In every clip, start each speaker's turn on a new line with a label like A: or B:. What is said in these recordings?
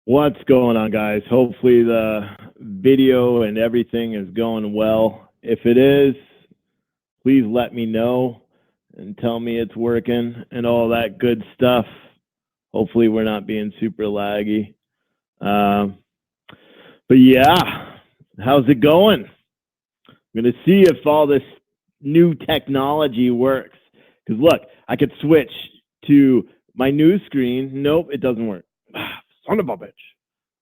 A: What's going on, guys? Hopefully the video and everything is going well. If it is, please let me know and tell me it's working and all that good stuff. Hopefully we're not being super laggy. But yeah, how's it going? I'm going to see if all this new technology works. Because look, I could switch to my news screen. Nope, it doesn't work. Son of a bitch.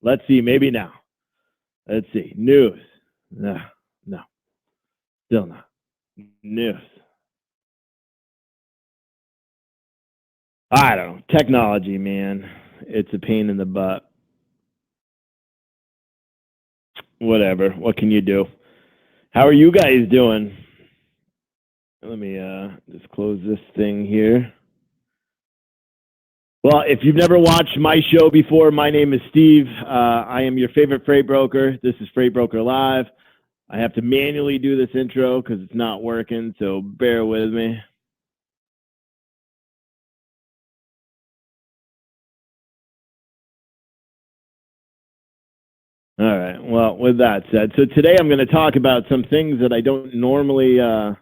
A: Let's see, maybe now. Let's see. News. No, still not. News. I don't know. Technology, man. It's a pain in the butt. Whatever. What can you do? How are you guys doing? Let me just close this thing here. Well, if you've never watched my show before, my name is Steve. I am your favorite freight broker. This is Freight Broker Live. I have to manually do this intro because it's not working, so bear with me. All right. Well, with that said, so today I'm going to talk about some things that I don't normally, well,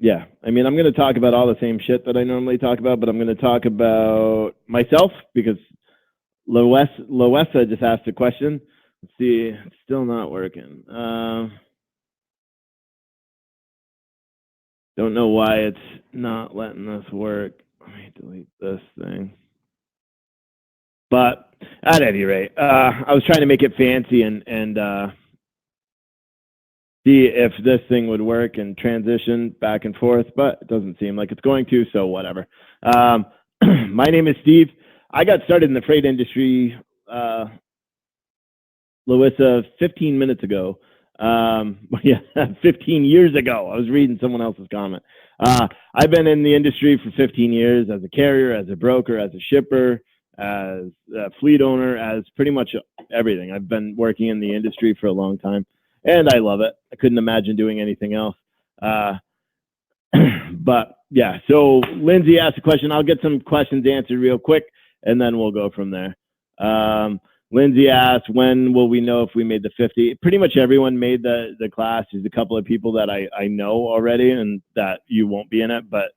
A: yeah. I mean, I'm going to talk about all the same shit that I normally talk about, but I'm going to talk about myself because Loessa just asked a question. Let's see, it's still not working. Don't know why it's not letting us work. Let me delete this thing. But at any rate, I was trying to make it fancy and see if this thing would work and transition back and forth, but it doesn't seem like it's going to, so whatever. My name is Steve. I got started in the freight industry, Larissa, 15 minutes ago. Yeah, 15 years ago. I was reading someone else's comment. I've been in the industry for 15 years as a carrier, as a broker, as a shipper, as a fleet owner, as pretty much everything. I've been working in the industry for a long time, and I love it. I couldn't imagine doing anything else. But yeah, so Lindsay asked a question. I'll get some questions answered real quick, and then we'll go from there. Lindsay asked, when will we know if we made the 50? Pretty much everyone made the class. There's a couple of people that I know already and that you won't be in it, but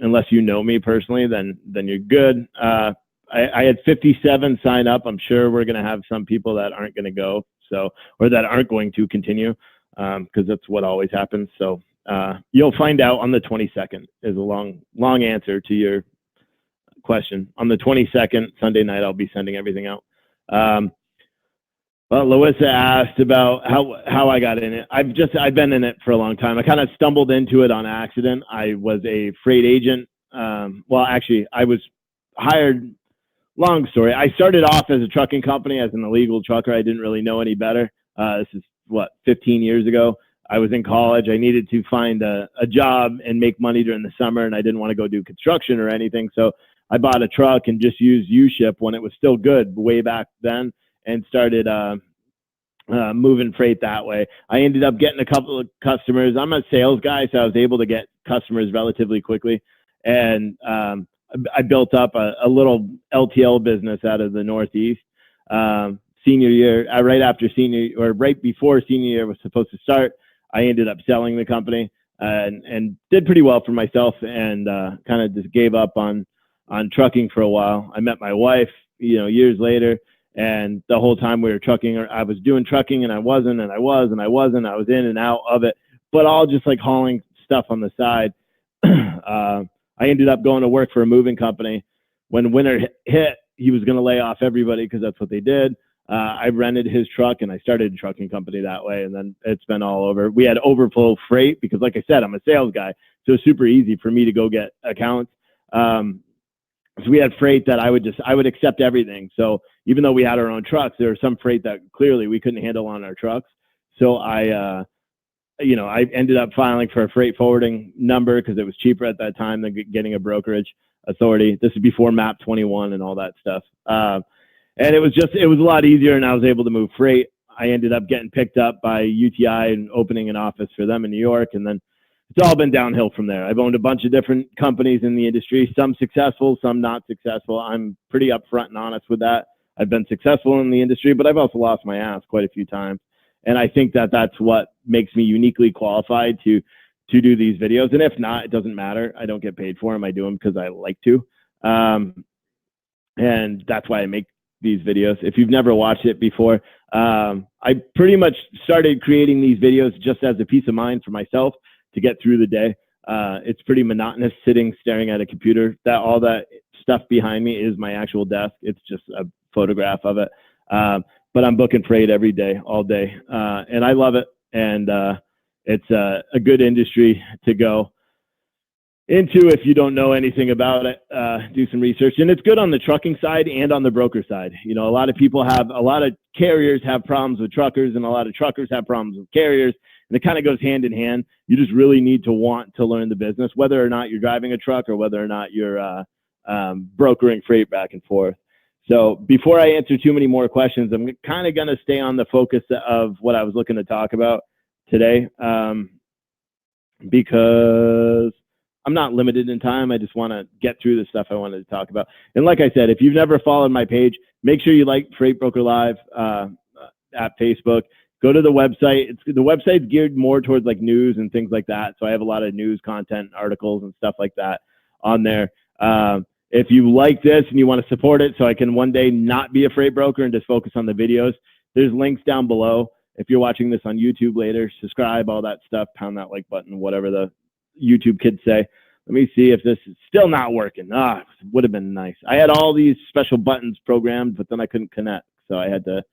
A: unless you know me personally, then you're good. I had 57 sign up. I'm sure we're going to have some people that aren't going to go, so, or that aren't going to continue, because that's what always happens. So you'll find out on the 22nd is a long answer to your question. On the 22nd, Sunday night, I'll be sending everything out. Well, Larissa asked about how I got in it. I've been in it for a long time. I kind of stumbled into it on accident. I was a freight agent. Well, actually, I was hired. Long story. I started off as a trucking company as an illegal trucker. I didn't really know any better. This is 15 years ago. I was in college. I needed to find a job and make money during the summer, and I didn't want to go do construction or anything. So I bought a truck and just used U-Ship when it was still good way back then, and started moving freight that way. I ended up getting a couple of customers. I'm a sales guy, so I was able to get customers relatively quickly. And I built up a little LTL business out of the Northeast. Senior year, right before senior year was supposed to start, I ended up selling the company and did pretty well for myself, and kind of just gave up on trucking for a while. I met my wife, years later, and the whole time we were trucking, or I was doing trucking, and I wasn't. I was in and out of it, but all just like hauling stuff on the side. I ended up going to work for a moving company. When winter hit, he was going to lay off everybody because that's what they did. I rented his truck and I started a trucking company that way, and then it's been all over. We had overflow freight because, like I said, I'm a sales guy, so it's super easy for me to go get accounts. So we had freight that I would accept everything. So even though we had our own trucks, there was some freight that clearly we couldn't handle on our trucks. So I ended up filing for a freight forwarding number because it was cheaper at that time than getting a brokerage authority. This is before MAP 21 and all that stuff. And it was a lot easier, and I was able to move freight. I ended up getting picked up by UTI and opening an office for them in New York. And then it's all been downhill from there. I've owned a bunch of different companies in the industry, some successful, some not successful. I'm pretty upfront and honest with that. I've been successful in the industry, but I've also lost my ass quite a few times. And I think that that's what makes me uniquely qualified to do these videos. And if not, it doesn't matter. I don't get paid for them. I do them because I like to. And that's why I make these videos. If you've never watched it before, I pretty much started creating these videos just as a peace of mind for myself to get through the day. It's pretty monotonous sitting, staring at a computer. All that stuff behind me is my actual desk. It's just a photograph of it. But I'm booking freight every day, all day. And I love it. And it's a good industry to go into if you don't know anything about it. Do some research. And it's good on the trucking side and on the broker side. You know, a lot of carriers have problems with truckers, and a lot of truckers have problems with carriers. And it kind of goes hand in hand. You just really need to want to learn the business, whether or not you're driving a truck or whether or not you're brokering freight back and forth. So before I answer too many more questions, I'm kind of going to stay on the focus of what I was looking to talk about today, because I'm not limited in time. I just want to get through the stuff I wanted to talk about. And like I said, if you've never followed my page, make sure you like Freight Broker Live at Facebook. Go to the website. The website's geared more towards like news and things like that. So I have a lot of news content, articles and stuff like that on there. If you like this and you want to support it so I can one day not be a freight broker and just focus on the videos, there's links down below. If you're watching this on YouTube later, subscribe, all that stuff, pound that like button, whatever the YouTube kids say. Let me see if this is still not working. Would have been nice. I had all these special buttons programmed, but then I couldn't connect. So I had to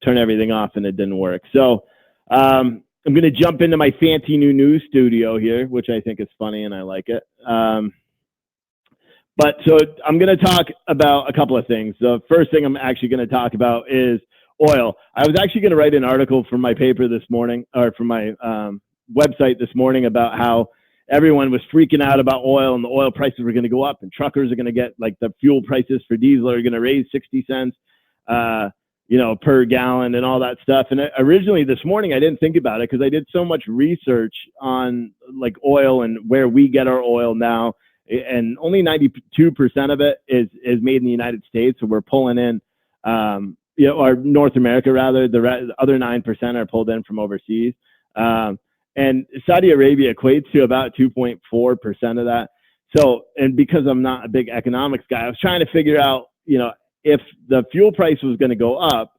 A: turn everything off and it didn't work. So I'm going to jump into my fancy new news studio here, which I think is funny and I like it. But so I'm going to talk about a couple of things. The first thing I'm actually going to talk about is oil. I was actually going to write an article for my paper this morning, or for my website this morning, about how everyone was freaking out about oil and the oil prices were going to go up and truckers are going to get, like, the fuel prices for diesel are going to raise 60 cents, per gallon and all that stuff. And originally this morning, I didn't think about it because I did so much research on like oil and where we get our oil now. And only 92% of it is made in the United States. So we're pulling in, or North America rather. The other 9% are pulled in from overseas. And Saudi Arabia equates to about 2.4% of that. So, and because I'm not a big economics guy, I was trying to figure out, if the fuel price was going to go up,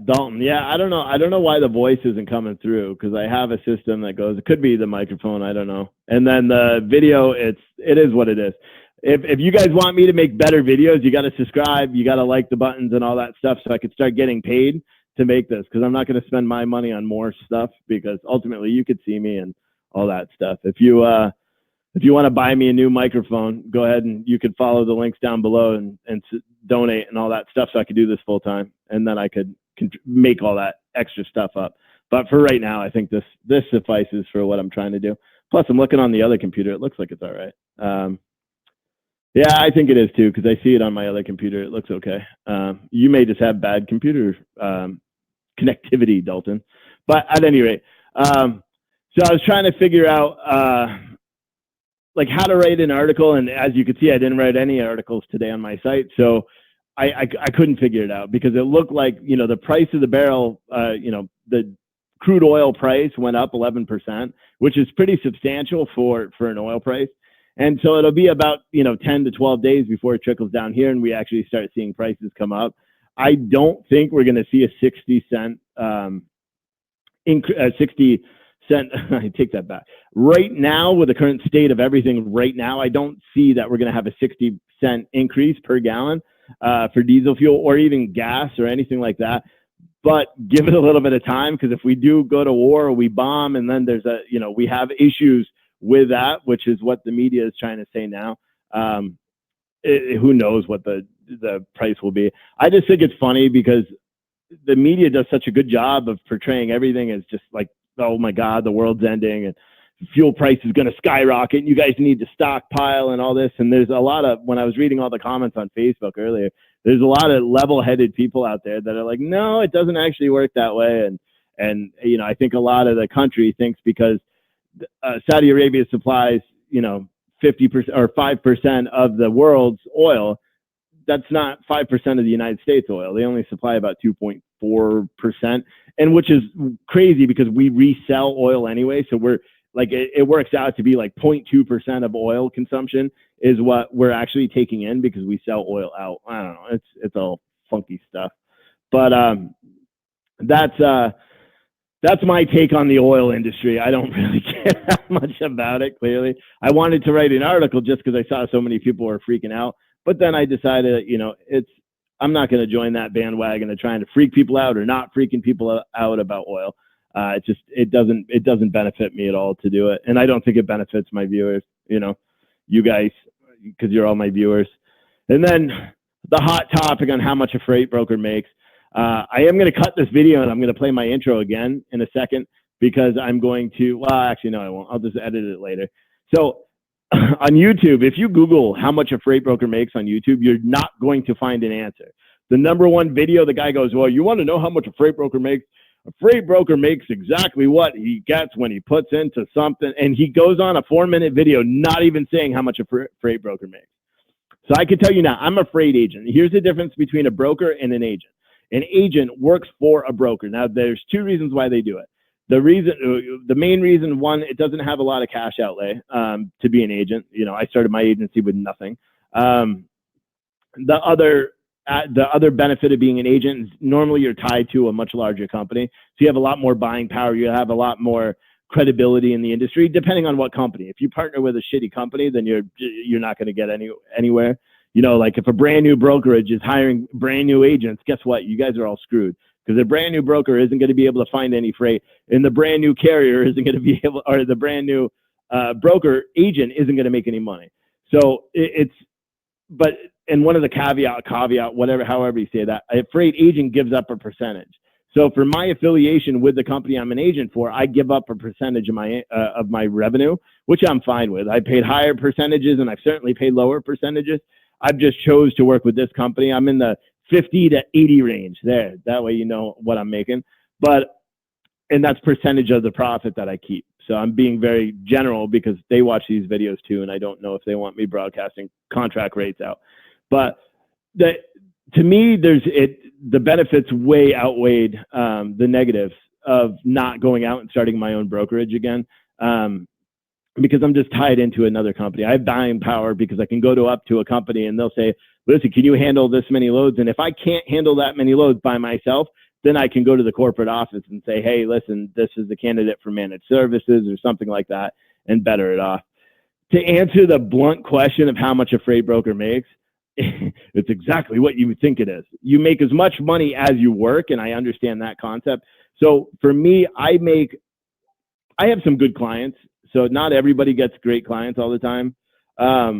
A: Dalton. Yeah, I don't know why the voice isn't coming through, because I have a system that goes, it could be the microphone, I don't know. And then the video, it is what it is. If you guys want me to make better videos, you got to subscribe, you got to like the buttons and all that stuff so I could start getting paid to make this, because I'm not going to spend my money on more stuff, because ultimately you could see me and all that stuff. If you want to buy me a new microphone, go ahead and you could follow the links down below and donate and all that stuff so I could do this full time, and then I could make all that extra stuff up. But for right now, I think this suffices for what I'm trying to do. Plus, I'm looking on the other computer. It looks like it's all right. Yeah, I think it is too, because I see it on my other computer. It looks okay. You may just have bad computer connectivity, Dalton. But at any rate, so I was trying to figure out like how to write an article, and as you can see, I didn't write any articles today on my site, so I couldn't figure it out, because it looked like, the price of the barrel, the crude oil price went up 11%, which is pretty substantial for an oil price. And so it'll be about 10 to 12 days before it trickles down here and we actually start seeing prices come up. I don't think we're going to see a 60 cent I take that back. Right now, with the current state of everything right now, I don't see that we're going to have a 60 cent increase per gallon for diesel fuel or even gas or anything like that. But give it a little bit of time, because if we do go to war or we bomb, and then there's we have issues with that, which is what the media is trying to say now. Who knows what the price will be. I just think it's funny because the media does such a good job of portraying everything as just like, oh my God, the world's ending and fuel price is going to skyrocket and you guys need to stockpile and all this. And there's a lot of, when I was reading all the comments on Facebook earlier, there's a lot of level-headed people out there that are like, no, it doesn't actually work that way. And And, you know, I think a lot of the country thinks because Saudi Arabia supplies, you know, 50% or 5% of the world's oil, that's not 5% of the United States oil. They only supply about 2.4%, and which is crazy because we resell oil anyway. So we're like, it works out to be like 0.2% of oil consumption is what we're actually taking in because we sell oil out. I don't know. It's all funky stuff, but that's my take on the oil industry. I don't really care that much about it. Clearly, I wanted to write an article just because I saw so many people were freaking out. But then I decided, you know, I'm not going to join that bandwagon of trying to freak people out or not freaking people out about oil. It doesn't benefit me at all to do it, and I don't think it benefits my viewers. You know, you guys, because you're all my viewers. And then the hot topic on how much a freight broker makes. I am going to cut this video and I'm going to play my intro again in a second because I'm going to. Well, actually, no, I won't. I'll just edit it later. So. On YouTube, if you Google how much a freight broker makes on YouTube, you're not going to find an answer. The number one video, the guy goes, well, you want to know how much a freight broker makes? A freight broker makes exactly what he gets when he puts into something. And he goes on a 4-minute video, not even saying how much a freight broker makes. So I can tell you now, I'm a freight agent. Here's the difference between a broker and an agent. An agent works for a broker. Now, there's 2 reasons why they do it. The main reason, one, it doesn't have a lot of cash outlay to be an agent. You know, I started my agency with nothing. The other benefit of being an agent is normally you're tied to a much larger company, so you have a lot more buying power. You have a lot more credibility in the industry, depending on what company. If you partner with a shitty company, then you're not going to get anywhere. You know, like if a brand new brokerage is hiring brand new agents, guess what? You guys are all screwed. Because the brand new broker isn't going to be able to find any freight, and the brand new carrier isn't going to be able, or the brand new broker agent isn't going to make any money. So and one of the caveat, whatever, however you say that, a freight agent gives up a percentage. So for my affiliation with the company I'm an agent for, I give up a percentage of my revenue, which I'm fine with. I paid higher percentages, and I've certainly paid lower percentages. I've just chose to work with this company. I'm in the 50 to 80 range there. That way you know what I'm making. And that's percentage of the profit that I keep. So I'm being very general because they watch these videos too, and I don't know if they want me broadcasting contract rates out. But to me, the benefits way outweighed the negatives of not going out and starting my own brokerage again. Because I'm just tied into another company. I have buying power because I can go up to a company and they'll say, listen, can you handle this many loads? And if I can't handle that many loads by myself, then I can go to the corporate office and say, hey, listen, this is the candidate for managed services or something like that and better it off. To answer the blunt question of how much a freight broker makes, it's exactly what you would think it is. You make as much money as you work, and I understand that concept. So for me, I have some good clients. So not everybody gets great clients all the time. I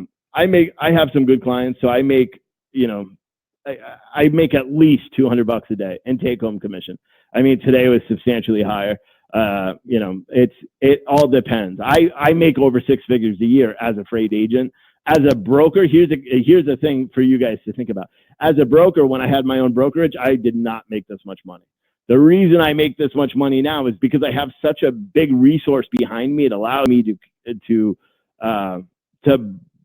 A: have some good clients, so I make, you know, I make at least $200 a day in take-home commission. I mean, today was substantially higher. You know, it all depends. I make over 6 figures a year as a freight agent. As a broker, here's the thing for you guys to think about. As a broker, when I had my own brokerage, I did not make this much money. The reason I make this much money now is because I have such a big resource behind me. It allows me to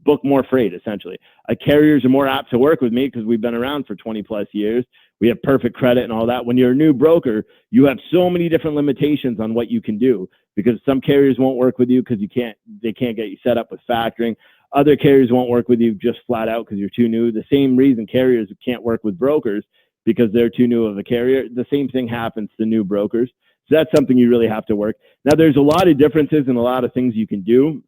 A: book more freight, essentially. Carriers are more apt to work with me because we've been around for 20 plus years. We have perfect credit and all that. When you're a new broker, you have so many different limitations on what you can do because some carriers won't work with you because they can't get you set up with factoring. Other carriers won't work with you just flat out because you're too new. The same reason carriers can't work with brokers because they're too new of a carrier. The same thing happens to new brokers. So that's something you really have to work. Now, there's a lot of differences and a lot of things you can do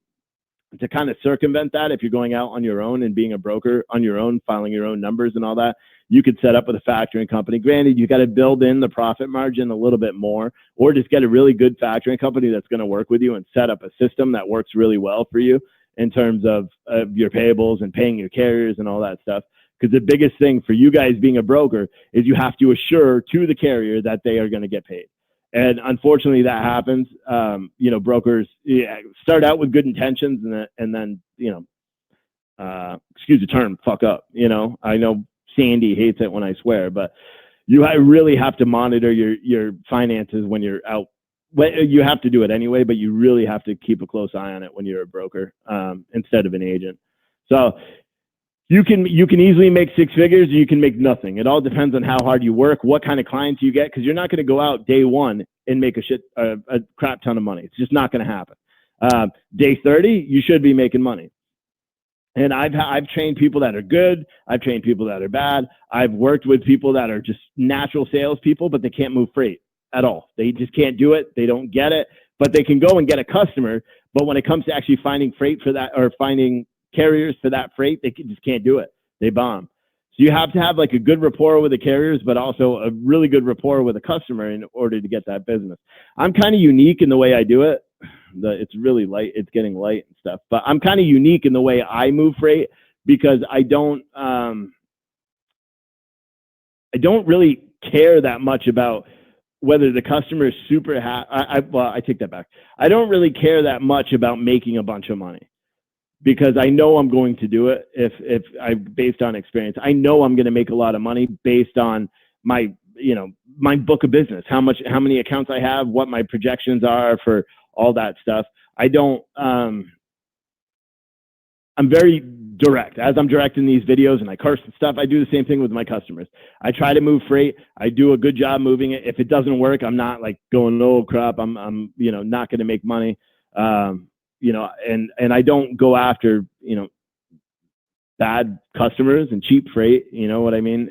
A: to kind of circumvent that. If you're going out on your own and being a broker on your own, filing your own numbers and all that, you could set up with a factoring company. Granted, you got to build in the profit margin a little bit more, or just get a really good factoring company that's going to work with you and set up a system that works really well for you in terms of your payables and paying your carriers and all that stuff. Because the biggest thing for you guys being a broker is you have to assure to the carrier that they are going to get paid. And unfortunately, that happens. You know, brokers start out with good intentions and then, you know, excuse the term, fuck up. You know, I know Sandy hates it when I swear, but you really have to monitor your finances when you're out. You have to do it anyway, but you really have to keep a close eye on it when you're a broker instead of an agent. So you can easily make six figures, or you can make nothing. It all depends on how hard you work, what kind of clients you get, because you're not going to go out day one and make a crap ton of money. It's just not going to happen. Day 30, you should be making money. And I've trained people that are good. I've trained people that are bad. I've worked with people that are just natural salespeople, but they can't move freight at all. They just can't do it. They don't get it, but they can go and get a customer. But when it comes to actually finding freight for that, or finding carriers for that freight, they just can't do it. They bomb. So you have to have like a good rapport with the carriers, but also a really good rapport with a customer in order to get that business. I'm kind of unique in the way I do it. It's really light. It's getting light and stuff, but I'm kind of unique in the way I move freight, because I don't really care that much about whether the customer is super happy. Well, I take that back. I don't really care that much about making a bunch of money, because I know I'm going to do it if I, based on experience. I know I'm going to make a lot of money based on my book of business, how many accounts I have, what my projections are for all that stuff. I'm very direct. As I'm directing these videos and I curse and stuff, I do the same thing with my customers. I try to move freight. I do a good job moving it. If it doesn't work, I'm not like going, oh crap, I'm not going to make money. And I don't go after, bad customers and cheap freight. You know what I mean?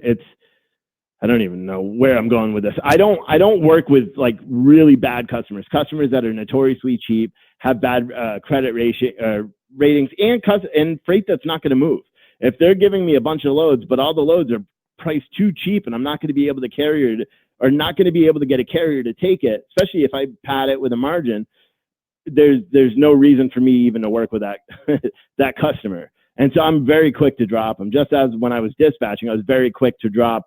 A: I don't even know where I'm going with this. I don't work with like really bad customers that are notoriously cheap, have bad credit ratings, and freight that's not going to move. If they're giving me a bunch of loads, but all the loads are priced too cheap, and I'm not going to be able to carry it, or not going to be able to get a carrier to take it, especially if I pad it with a margin, there's no reason for me even to work with that customer. And so I'm very quick to drop them. Just as when I was dispatching, I was very quick to drop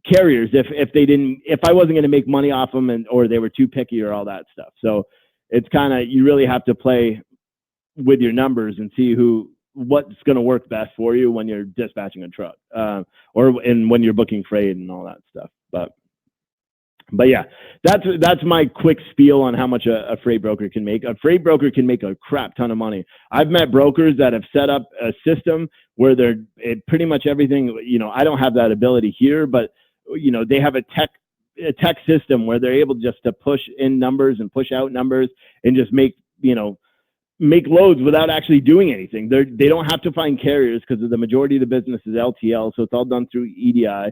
A: carriers if I wasn't going to make money off them, or they were too picky or all that stuff. So it's kind of, you really have to play with your numbers and see what's going to work best for you when you're dispatching a truck, and when you're booking freight and all that stuff. But yeah, that's my quick spiel on how much a freight broker can make. A freight broker can make a crap ton of money. I've met brokers that have set up a system where pretty much everything, I don't have that ability here, but they have a tech system where they're able just to push in numbers and push out numbers and just make loads without actually doing anything. They don't have to find carriers, because the majority of the business is LTL, so it's all done through EDI.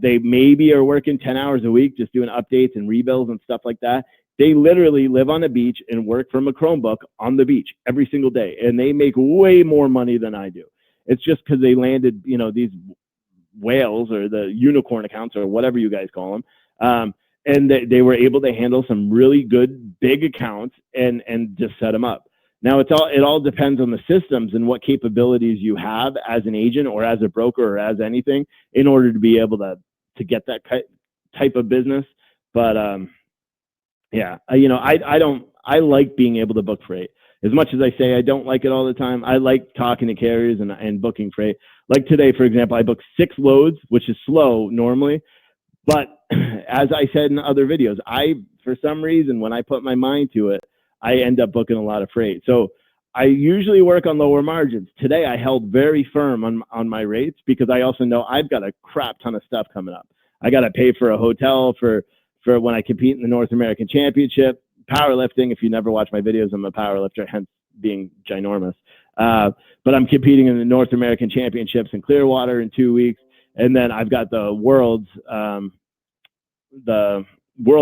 A: They maybe are working 10 hours a week just doing updates and rebuilds and stuff like that. They literally live on the beach and work from a Chromebook on the beach every single day, and they make way more money than I do. It's just because they landed these whales, or the unicorn accounts, or whatever you guys call them, and they were able to handle some really good big accounts and just set them up. Now it all depends on the systems and what capabilities you have as an agent or as a broker or as anything, in order to be able to get that type of business. But yeah, I like being able to book freight. As much as I say I don't like it all the time, I like talking to carriers and booking freight. Like today, for example, I booked 6 loads, which is slow normally. But as I said in other videos, for some reason, when I put my mind to it, I end up booking a lot of freight. So I usually work on lower margins. Today, I held very firm on my rates, because I also know I've got a crap ton of stuff coming up. I got to pay for a hotel for when I compete in the North American Championship. Powerlifting, if you never watch my videos, I'm a powerlifter, hence being ginormous. But I'm competing in the North American Championships in Clearwater in 2 weeks. And then I've got the World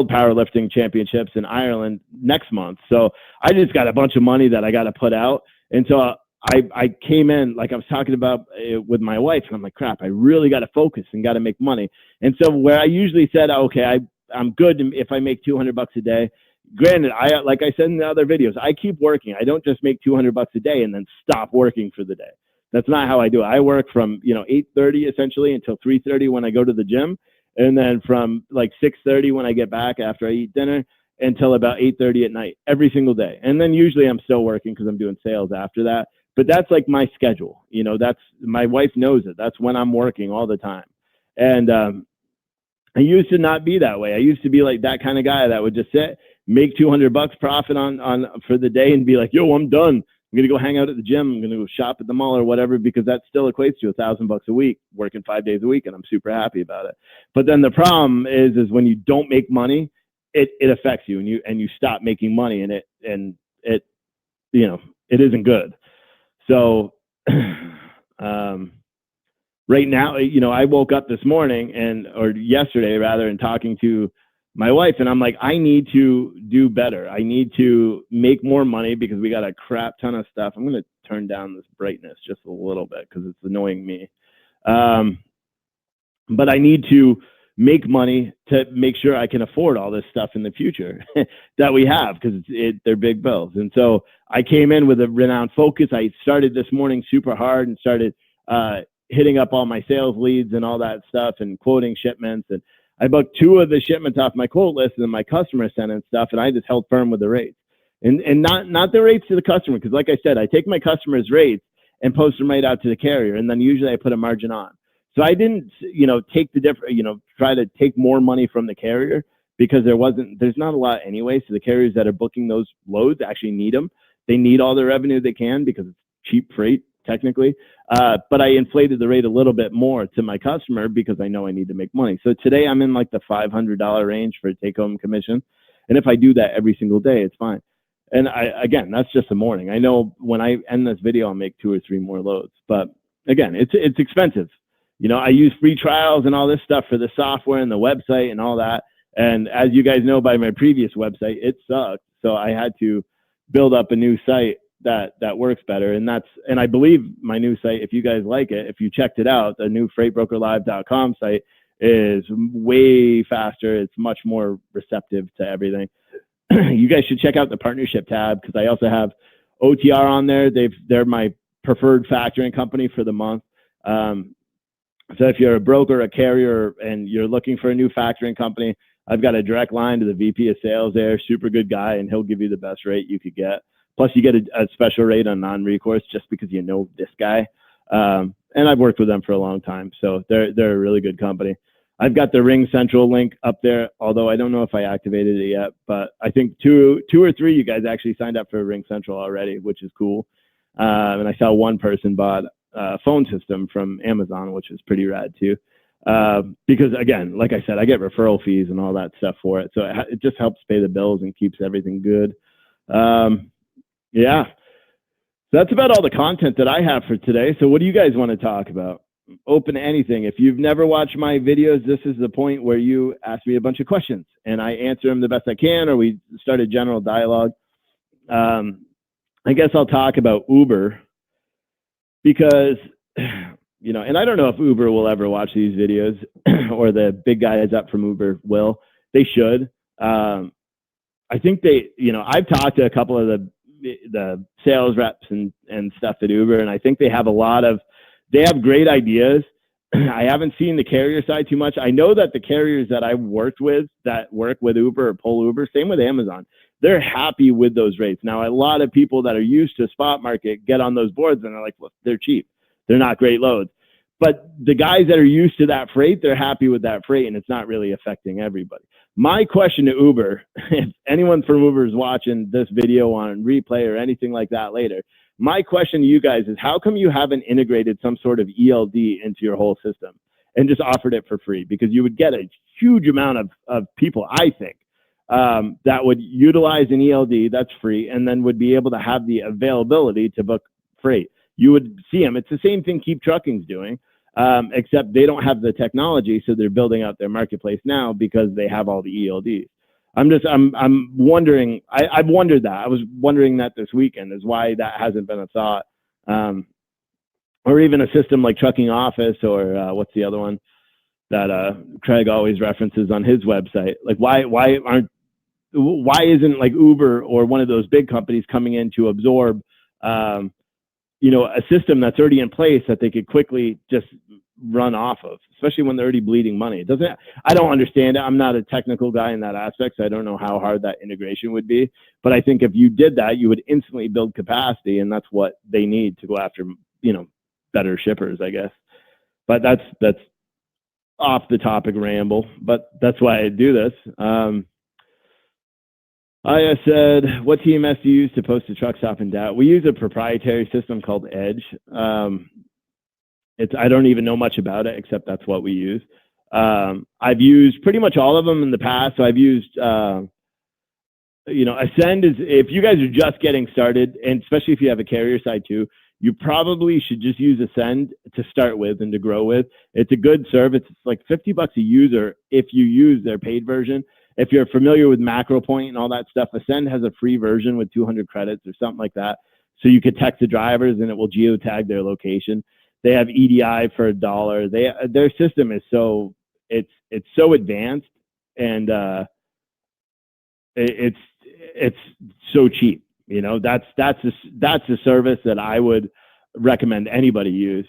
A: Powerlifting Championships in Ireland next month. So I just got a bunch of money that I got to put out. And so I came in, like I was talking about with my wife, and I'm like, crap, I really got to focus and got to make money. And so where I usually said, okay, I'm good if I make $200 a day. Granted, like I said in the other videos, I keep working. I don't just make $200 a day and then stop working for the day. That's not how I do it. I work from 8:30 essentially until 3:30 when I go to the gym, and then from like 6:30 when I get back after I eat dinner until about 8:30 at night every single day. And then usually I'm still working because I'm doing sales after that. But that's like my schedule. That's, my wife knows it. That's when I'm working all the time. And I used to not be that way. I used to be like that kind of guy that would just sit, make $200 profit on for the day and be like, yo, I'm done. I'm going to go hang out at the gym. I'm going to go shop at the mall or whatever, because that still equates to $1,000 a week, working 5 days a week. And I'm super happy about it. But then the problem is when you don't make money, it affects you, and you stop making money, and it it isn't good. So, right now, I woke up this morning or yesterday rather, and talking to my wife, and I'm like, I need to do better. I need to make more money because we got a crap ton of stuff. I'm going to turn down this brightness just a little bit because it's annoying me. But I need to make money to make sure I can afford all this stuff in the future that we have, because they're big bills. And so I came in with a renowned focus. I started this morning super hard and started hitting up all my sales leads and all that stuff and quoting shipments. And I booked 2 of the shipments off my quote list, and then my customer sent in stuff, and I just held firm with the rates. And not the rates to the customer, because like I said, I take my customers' rates and post them right out to the carrier, and then usually I put a margin on. So I didn't, take the different, try to take more money from the carrier, because there's not a lot anyway. So the carriers that are booking those loads actually need them. They need all the revenue they can because it's cheap freight technically. But I inflated the rate a little bit more to my customer because I know I need to make money. So today I'm in like the $500 range for take home commission. And if I do that every single day, it's fine. And again, that's just the morning. I know when I end this video, I'll make 2 or 3 more loads, but again, it's expensive. I use free trials and all this stuff for the software and the website and all that. And as you guys know by my previous website, it sucked. So I had to build up a new site that works better. And I believe my new site, if you guys like it, if you checked it out, the new freightbrokerlive.com site is way faster. It's much more receptive to everything. You guys should check out the partnership tab, because I also have OTR on there. They're my preferred factoring company for the month. So if you're a broker, a carrier, and you're looking for a new factoring company, I've got a direct line to the VP of sales there, super good guy, and he'll give you the best rate you could get. Plus you get a special rate on non-recourse just because you know this guy. And I've worked with them for a long time. So they're a really good company. I've got the Ring Central link up there, although I don't know if I activated it yet, but I think two or three of you guys actually signed up for Ring Central already, which is cool. And I saw one person bought a phone system from Amazon, which is pretty rad too. Because again, like I said, I get referral fees and all that stuff for it. So it just helps pay the bills and keeps everything good. Yeah. So that's about all the content that I have for today. So what do you guys want to talk about? Open to anything. If you've never watched my videos, this is the point where you ask me a bunch of questions and I answer them the best I can, or we start a general dialogue. I guess I'll talk about Uber because, and I don't know if Uber will ever watch these videos or the big guys up from Uber will. They should. I think I've talked to a couple of the sales reps and stuff at Uber, and I think they have they have great ideas. I haven't seen the carrier side too much. I know that the carriers that I've worked with that work with Uber or pull Uber, same with Amazon, they're happy with those rates. Now, a lot of people that are used to spot market get on those boards and they're like, well, they're cheap. They're not great loads. But the guys that are used to that freight, they're happy with that freight, and it's not really affecting everybody. My question to Uber, if anyone from Uber is watching this video on replay or anything like that later, my question to you guys is, how come you haven't integrated some sort of ELD into your whole system and just offered it for free? Because you would get a huge amount of people, I think, that would utilize an ELD that's free and then would be able to have the availability to book freight. You would see them. It's the same thing Keep Trucking's doing, except they don't have the technology, so they're building out their marketplace now because they have all the ELDs. I'm wondering. I've wondered that. I was wondering that this weekend is why that hasn't been a thought, or even a system like Trucking Office or what's the other one that Craig always references on his website. Like why isn't like Uber or one of those big companies coming in to absorb a system that's already in place that they could quickly just run off of, especially when they're already bleeding money. I don't understand it. I'm not a technical guy in that aspect, so I don't know how hard that integration would be. But I think if you did that, you would instantly build capacity, and that's what they need to go after, better shippers, I guess. But that's off the topic ramble, but that's why I do this. I said, what TMS do you use to post a truck stop in data? We use a proprietary system called Edge. I don't even know much about it, except that's what we use. I've used pretty much all of them in the past. So I've used, Ascend is, if you guys are just getting started, and especially if you have a carrier side too, you probably should just use Ascend to start with and to grow with. It's a good service. It's like $50 a user if you use their paid version. If you're familiar with MacroPoint and all that stuff, Ascend has a free version with 200 credits or something like that. So you could text the drivers and it will geotag their location. They have EDI for $1. Their system is it's so advanced, and it's so cheap. That's a service that I would recommend anybody use,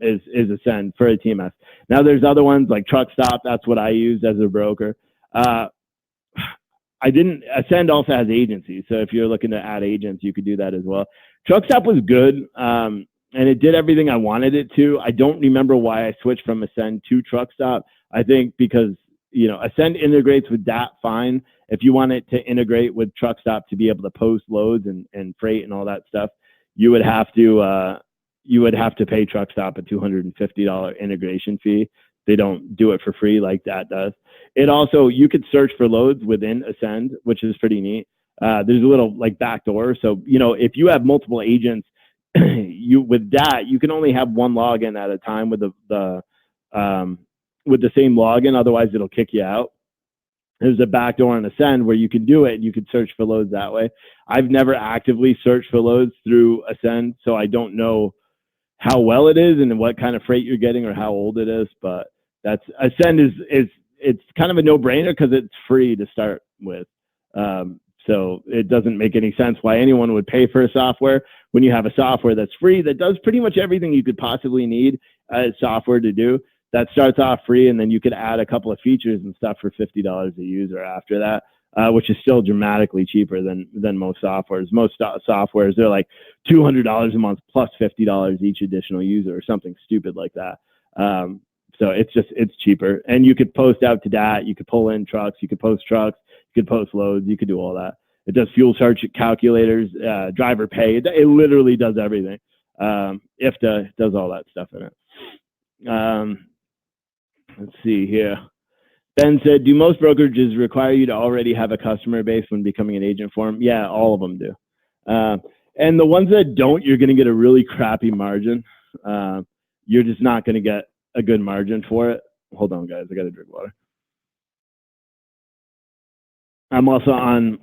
A: is Ascend for a TMS. Now there's other ones like Truck Stop. That's what I used as a broker. Ascend also has agencies, so if you're looking to add agents, you could do that as well. Truck Stop was good, and it did everything I wanted it to. I don't remember why I switched from Ascend to Truck Stop. I think because Ascend integrates with DAT fine. If you want it to integrate with Truck Stop to be able to post loads and freight and all that stuff, you would have to pay Truck Stop a $250 integration fee. They don't do it for free like that does. It also, you could search for loads within Ascend, which is pretty neat. There's a little like backdoor. So, if you have multiple agents, with that, you can only have one login at a time with the same login. Otherwise, it'll kick you out. There's a backdoor on Ascend where you can do it and you can search for loads that way. I've never actively searched for loads through Ascend, so I don't know how well it is and what kind of freight you're getting or how old it is, but Ascend it's kind of a no-brainer because it's free to start with. So it doesn't make any sense why anyone would pay for a software when you have a software that's free that does pretty much everything you could possibly need software to do. That starts off free, and then you could add a couple of features and stuff for $50 a user after that, which is still dramatically cheaper than most softwares. Most softwares, they're like $200 a month plus $50 each additional user or something stupid like that. So it's cheaper, and you could post out to that. You could pull in trucks, you could post trucks, you could post loads, you could do all that. It does fuel surcharge calculators, driver pay. It literally does everything. IFTA does all that stuff in it. Let's see here. Ben said, do most brokerages require you to already have a customer base when becoming an agent for them? Yeah, all of them do. And the ones that don't, you're going to get a really crappy margin. You're just not going to get a good margin for it. Hold on, guys. I got to drink water. I'm also on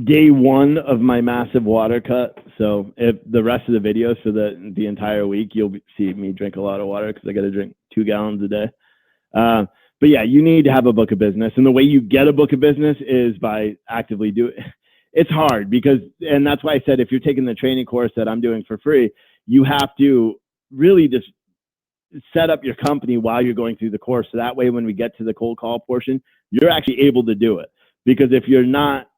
A: day 1 of my massive water cut. So if the rest of the videos for the entire week, you'll see me drink a lot of water because I got to drink 2 gallons a day. But yeah, you need to have a book of business. And the way you get a book of business is by actively doing it. It's hard and that's why I said, if you're taking the training course that I'm doing for free, you have to really just set up your company while you're going through the course. So that way, when we get to the cold call portion, you're actually able to do it. Because if you're not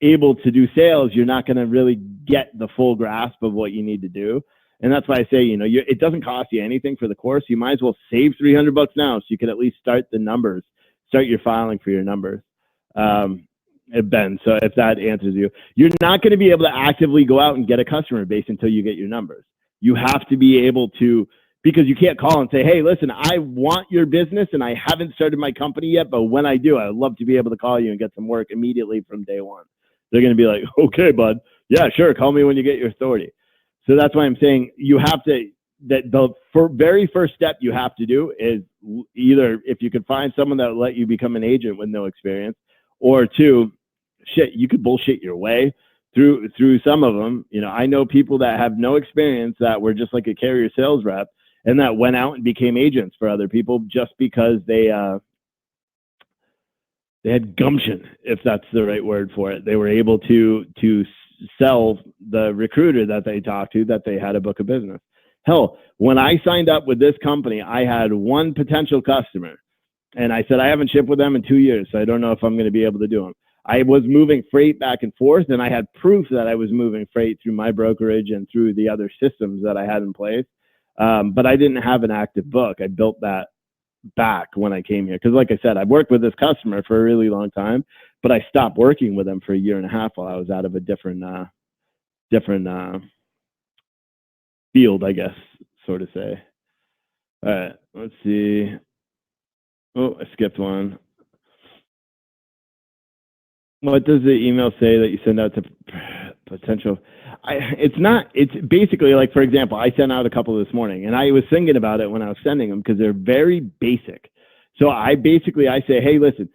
A: able to do sales, you're not going to really get the full grasp of what you need to do. And that's why I say, it doesn't cost you anything for the course. You might as well save $300 now so you can at least start your filing for your numbers. Ben, so if that answers you, you're not going to be able to actively go out and get a customer base until you get your numbers. You have to be able to, because you can't call and say, hey, listen, I want your business and I haven't started my company yet, but when I do, I'd love to be able to call you and get some work immediately from day 1. They're going to be like, okay, bud. Yeah, sure. Call me when you get your authority. So that's why I'm saying you have to, very first step you have to do is either if you could find someone that will let you become an agent with no experience, or 2, you could bullshit your way through some of them. I know people that have no experience that were just like a carrier sales rep and that went out and became agents for other people just because they had gumption, if that's the right word for it. They were able to sell the recruiter that they talked to that they had a book of business. Hell, when I signed up with this company, I had 1 potential customer, and I said, I haven't shipped with them in 2 years, so I don't know if I'm going to be able to do them. I was moving freight back and forth, and I had proof that I was moving freight through my brokerage and through the other systems that I had in place. But I didn't have an active book. I built that back when I came here. Because like I said, I've worked with this customer for a really long time, but I stopped working with them for a year and a half while I was out of a different field, I guess, sort of say. All right, let's see. Oh, I skipped one. What does the email say that you send out to potential? It's basically like, for example, I sent out a couple this morning, and I was thinking about it when I was sending them because they're very basic. So I say, hey, listen,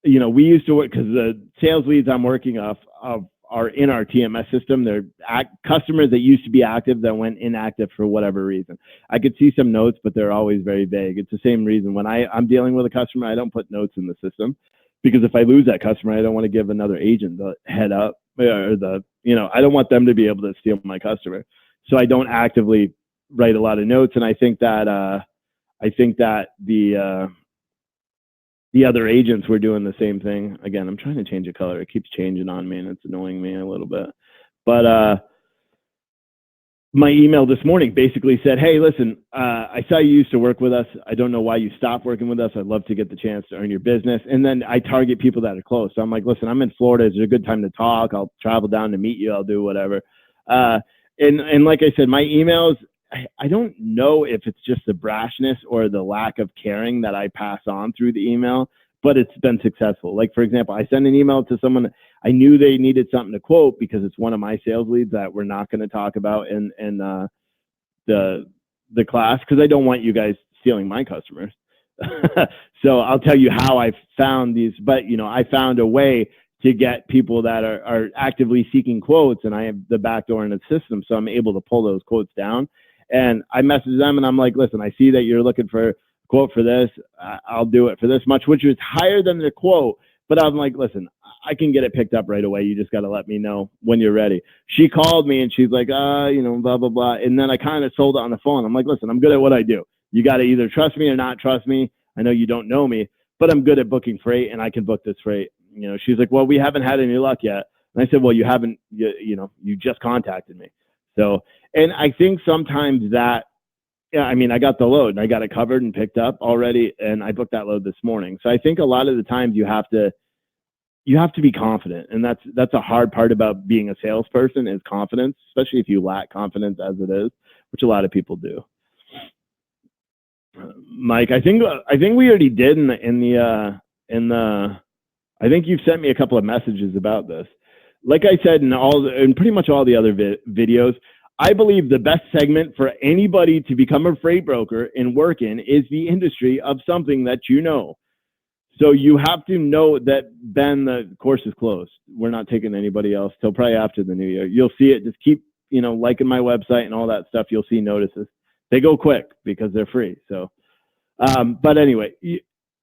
A: we used to work, because the sales leads I'm working off of are in our TMS system. They're customers that used to be active that went inactive for whatever reason. I could see some notes, but they're always very vague. It's the same reason when I'm dealing with a customer, I don't put notes in the system, because if I lose that customer, I don't want to give another agent the head up, or I don't want them to be able to steal my customer. So I don't actively write a lot of notes. And I think that the other agents were doing the same thing. Again, I'm trying to change the color. It keeps changing on me, and it's annoying me a little bit. But my email this morning basically said, hey, listen, I saw you used to work with us. I don't know why you stopped working with us. I'd love to get the chance to earn your business. And then I target people that are close. So I'm like, listen, I'm in Florida. Is it a good time to talk? I'll travel down to meet you. I'll do whatever. And like I said, my emails, I don't know if it's just the brashness or the lack of caring that I pass on through the email, but it's been successful. Like, for example, I send an email to someone. I knew they needed something to quote because it's one of my sales leads that we're not going to talk about in the class, because I don't want you guys stealing my customers. So I'll tell you how I found these, but I found a way to get people that are actively seeking quotes, and I have the backdoor in the system, so I'm able to pull those quotes down. And I message them, and I'm like, listen, I see that you're looking for a quote for this. I'll do it for this much, which is higher than the quote. But I'm like, listen, I can get it picked up right away. You just got to let me know when you're ready. She called me, and she's like, blah, blah, blah. And then I kind of sold it on the phone. I'm like, listen, I'm good at what I do. You got to either trust me or not trust me. I know you don't know me, but I'm good at booking freight, and I can book this freight. She's like, well, we haven't had any luck yet. And I said, well, you haven't, you just contacted me. So, and I think sometimes that, I got the load and I got it covered and picked up already, and I booked that load this morning. So I think a lot of the times you have to be confident, and that's a hard part about being a salesperson, is confidence, especially if you lack confidence as it is, which a lot of people do. Mike, I think we already did in the I think you've sent me a couple of messages about this. Like I said in pretty much all the other videos, I believe the best segment for anybody to become a freight broker and work in is the industry of something that you know. So you have to know that, Ben, the course is closed. We're not taking anybody else till probably after the new year. You'll see it. Just keep, liking my website and all that stuff. You'll see notices. They go quick because they're free. So, but anyway,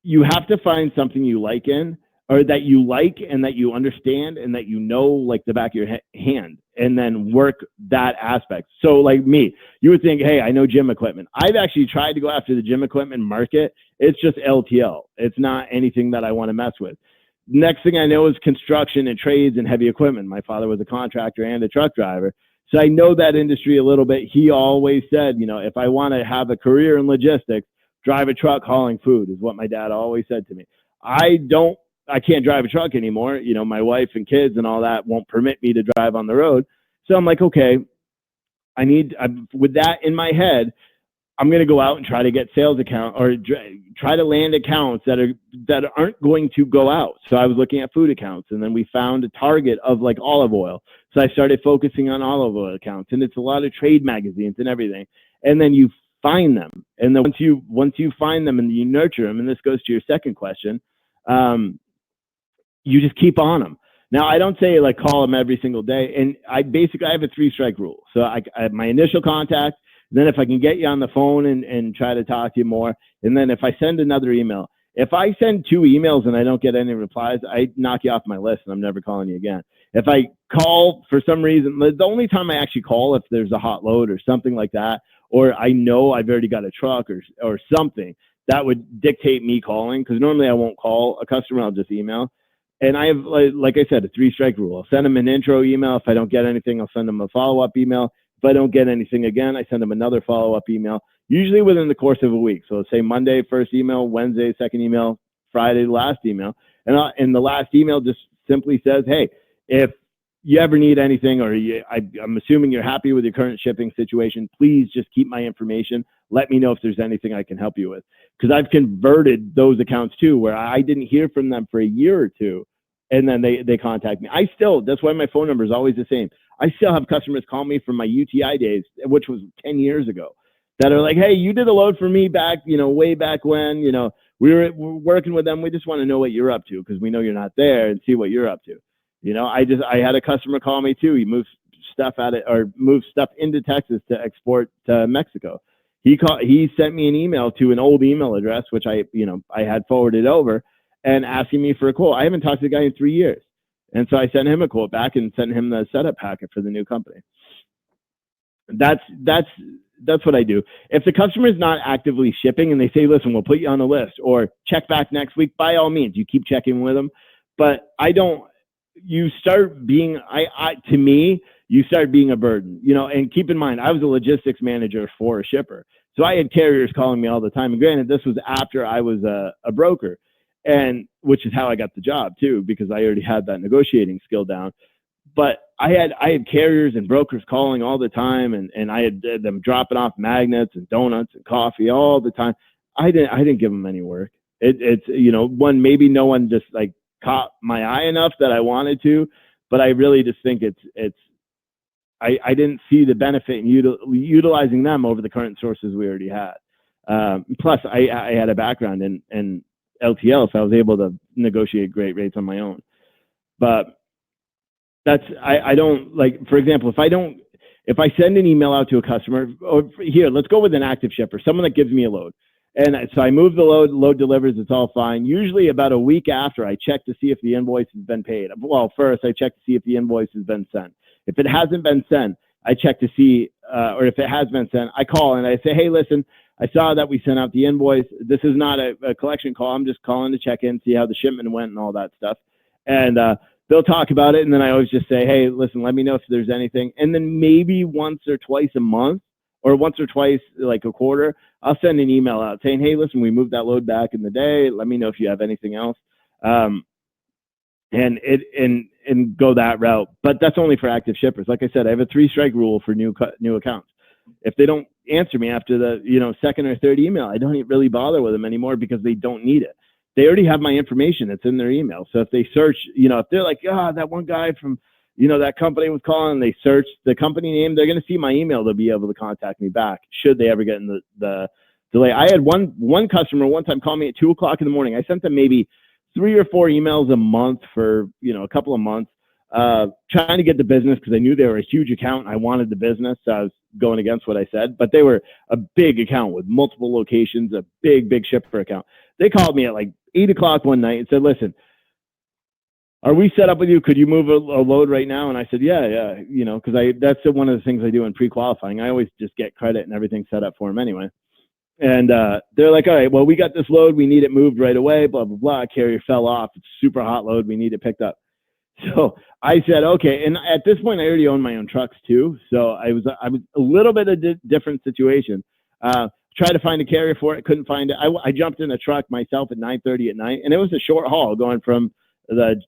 A: you have to find something you like in, or that you like and that you understand and that like the back of your hand, and then work that aspect. So like me, you would think, hey, I know gym equipment. I've actually tried to go after the gym equipment market. It's just LTL. It's not anything that I want to mess with. Next thing I know is construction and trades and heavy equipment. My father was a contractor and a truck driver, so I know that industry a little bit. He always said, if I want to have a career in logistics, drive a truck hauling food, is what my dad always said to me. I can't drive a truck anymore. My wife and kids and all that won't permit me to drive on the road. So I'm like, okay, with that in my head, I'm going to go out and try to get sales account, or try to land accounts that aren't going to go out. So I was looking at food accounts, and then we found a target of like olive oil. So I started focusing on olive oil accounts, and it's a lot of trade magazines and everything. And then you find them. And then once you find them and you nurture them, and this goes to your second question, you just keep on them. Now, I don't say like call them every single day. And I have a 3-strike rule. So I have my initial contact. Then if I can get you on the phone and try to talk to you more. And then if I send another email, if I send 2 emails and I don't get any replies, I knock you off my list and I'm never calling you again. If I call for some reason, the only time I actually call if there's a hot load or something like that, or I know I've already got a truck or something that would dictate me calling. Because normally I won't call a customer, I'll just email. And I have, like I said, a 3-strike rule. I'll send them an intro email. If I don't get anything, I'll send them a follow-up email. If I don't get anything again, I send them another follow-up email. usually within the course of a week. So let's say Monday, first email, Wednesday, second email, Friday, last email. And the last email just simply says, hey, if you ever need anything, or I'm assuming you're happy with your current shipping situation, please just keep my information. Let me know if there's anything I can help you with. Because I've converted those accounts too, where I didn't hear from them for a year or two, and then they contact me. That's why my phone number is always the same. I still have customers call me from my UTI days, which was 10 years ago, that are like, hey, you did a load for me back, way back when, we're working with them. We just want to know what you're up to, because we know you're not there, and see what you're up to. I had a customer call me too. He moved stuff moved stuff into Texas to export to Mexico. He sent me an email to an old email address, which I had forwarded over, and asking me for a quote. I haven't talked to the guy in 3 years. And so I sent him a quote back and sent him the setup packet for the new company. That's what I do. If the customer is not actively shipping and they say, listen, we'll put you on the list, or check back next week, by all means, you keep checking with them. But you start being, to me, you start being a burden, and keep in mind, I was a logistics manager for a shipper. So I had carriers calling me all the time. And granted, this was after I was a broker, and which is how I got the job too, because I already had that negotiating skill down. But I had carriers and brokers calling all the time, and I had them dropping off magnets and donuts and coffee all the time. I didn't give them any work. It's maybe no one just like caught my eye enough that I wanted to, but I really just think I didn't see the benefit in utilizing them over the current sources we already had. Plus, I had a background in LTL, so I was able to negotiate great rates on my own. But I don't, like, for example, if I send an email out to a customer, or here, let's go with an active shipper, someone that gives me a load. And so I move the load delivers, it's all fine. Usually about a week after, I check to see if the invoice has been paid. Well, first I check to see if the invoice has been sent. If it hasn't been sent, I check to see, or if it has been sent, I call and I say, hey, listen, I saw that we sent out the invoice. This is not a collection call. I'm just calling to check in, see how the shipment went and all that stuff. And they'll talk about it. And then I always just say, hey, listen, let me know if there's anything. And then maybe once or twice a month, or once or twice, like a quarter, I'll send an email out saying, hey, listen, we moved that load back in the day. Let me know if you have anything else. And go that route. But that's only for active shippers. Like I said, I have a 3-strike rule for new accounts. If they don't answer me after the second or third email, I don't really bother with them anymore, because they don't need it. They already have my information. It's in their email. So if they search, if they're like, that one guy from that company was calling, and they search the company name, they're going to see my email. They'll be able to contact me back should they ever get in the delay. I had one customer one time call me at 2:00 in the morning. I sent them maybe 3 or 4 emails a month for a couple of months, trying to get the business, because I knew they were a huge account. I wanted the business. So I was going against what I said, but they were a big account with multiple locations, a big shipper account. They called me at like 8:00 one night and said, listen, are we set up with you? Could you move a load right now? And I said, yeah, because that's one of the things I do in pre-qualifying. I always just get credit and everything set up for them anyway. And they're like, all right, well, we got this load. We need it moved right away, blah, blah, blah. Carrier fell off. It's super hot load. We need it picked up. So I said, okay. And at this point, I already own my own trucks too. So I was a little bit of a different situation. Tried to find a carrier for it. Couldn't find it. I jumped in a truck myself at 9:30 at night, and it was a short haul going from the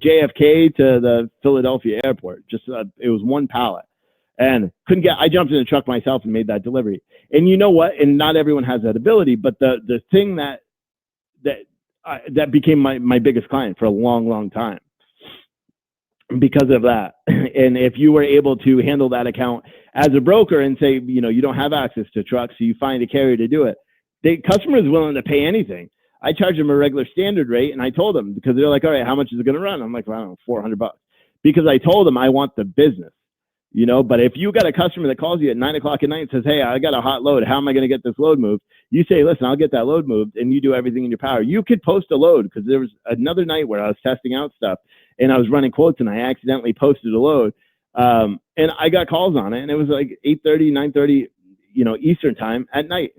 A: JFK to the Philadelphia airport. It was one pallet, and I jumped in the truck myself and made that delivery. And you know what? And not everyone has that ability, but the thing that became my biggest client for a long time because of that. And if you were able to handle that account as a broker and say, you don't have access to trucks, so you find a carrier to do it, the customer is willing to pay anything. I charge them a regular standard rate, and I told them, because they're like, all right, how much is it going to run? I'm like, well, I don't know, $400, because I told them I want the business, but if you got a customer that calls you at 9:00 at night and says, hey, I got a hot load, how am I going to get this load moved? You say, listen, I'll get that load moved, and you do everything in your power. You could post a load, because there was another night where I was testing out stuff, and I was running quotes, and I accidentally posted a load, and I got calls on it, and it was like 8:30, 9:30, Eastern time at night.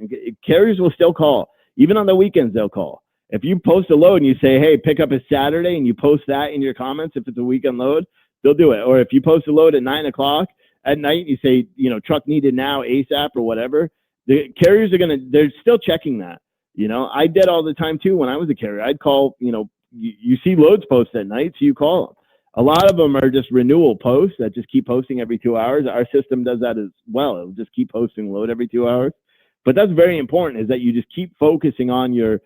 A: Carriers will still call. Even on the weekends, they'll call. If you post a load and you say, hey, pick up is Saturday, and you post that in your comments, if it's a weekend load, they'll do it. Or if you post a load at 9:00 at night and you say, truck needed now, ASAP or whatever, The carriers they're still checking that. I did all the time too when I was a carrier. I'd call, you see loads post at night, so you call them. A lot of them are just renewal posts that just keep posting every 2 hours. Our system does that as well. It'll just keep posting load every 2 hours. But that's very important, is that you just keep focusing on your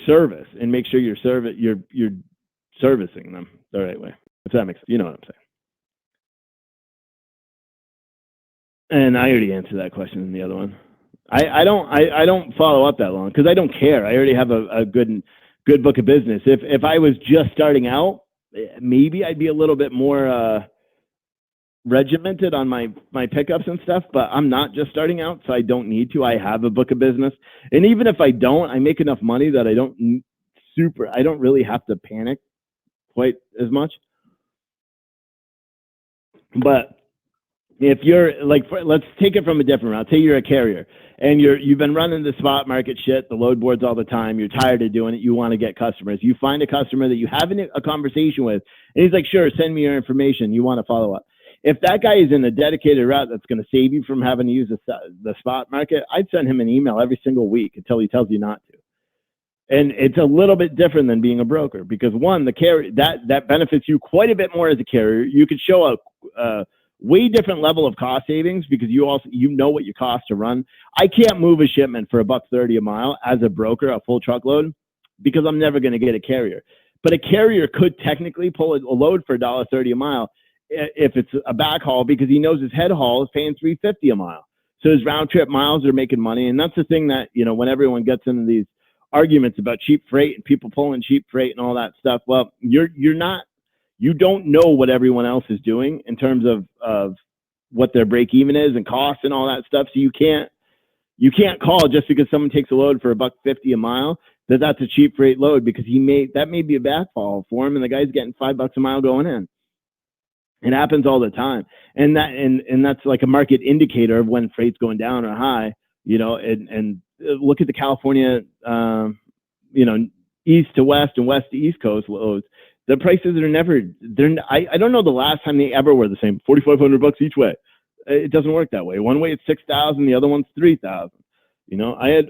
A: service and make sure you're servicing them the right way. If that makes sense, you know what I'm saying. And I already answered that question in the other one. I don't follow up that long because I don't care. I already have a good book of business. If I was just starting out, maybe I'd be a little bit more regimented on my pickups and stuff, but I'm not just starting out, so I don't need to. I have a book of business, and even if I don't, I make enough money that I don't really have to panic quite as much. But if you're like, let's take it from a different route. Say you're a carrier and you've been running the spot market shit, the load boards all the time. You're tired of doing it. You want to get customers. You find a customer that you have a conversation with, and he's like, "Sure, send me your information." You want to follow up. If that guy is in a dedicated route that's going to save you from having to use the spot market, I'd send him an email every single week until he tells you not to. And it's a little bit different than being a broker because, one, the carrier that benefits you quite a bit more as a carrier. You could show a way different level of cost savings because you know what you cost to run. I can't move a shipment for $1.30 a mile as a broker, a full truckload, because I'm never going to get a carrier. But a carrier could technically pull a load for $1.30 a mile if it's a backhaul because he knows his head haul is paying $3.50 a mile. So his round trip miles are making money, and that's the thing that when everyone gets into these arguments about cheap freight and people pulling cheap freight and all that stuff. Well, you don't know what everyone else is doing in terms of what their break even is and cost and all that stuff. So you can't call just because someone takes a load for $1.50 a mile that's a cheap freight load because that may be a backhaul for him and the guy's getting $5 a mile going in. It happens all the time, and that's like a market indicator of when freight's going down or high. And look at the California, east to west and west to east coast loads. The prices are never. I don't know the last time they ever were the same. $4,500 each way. It doesn't work that way. One way it's $6,000, the other one's $3,000. I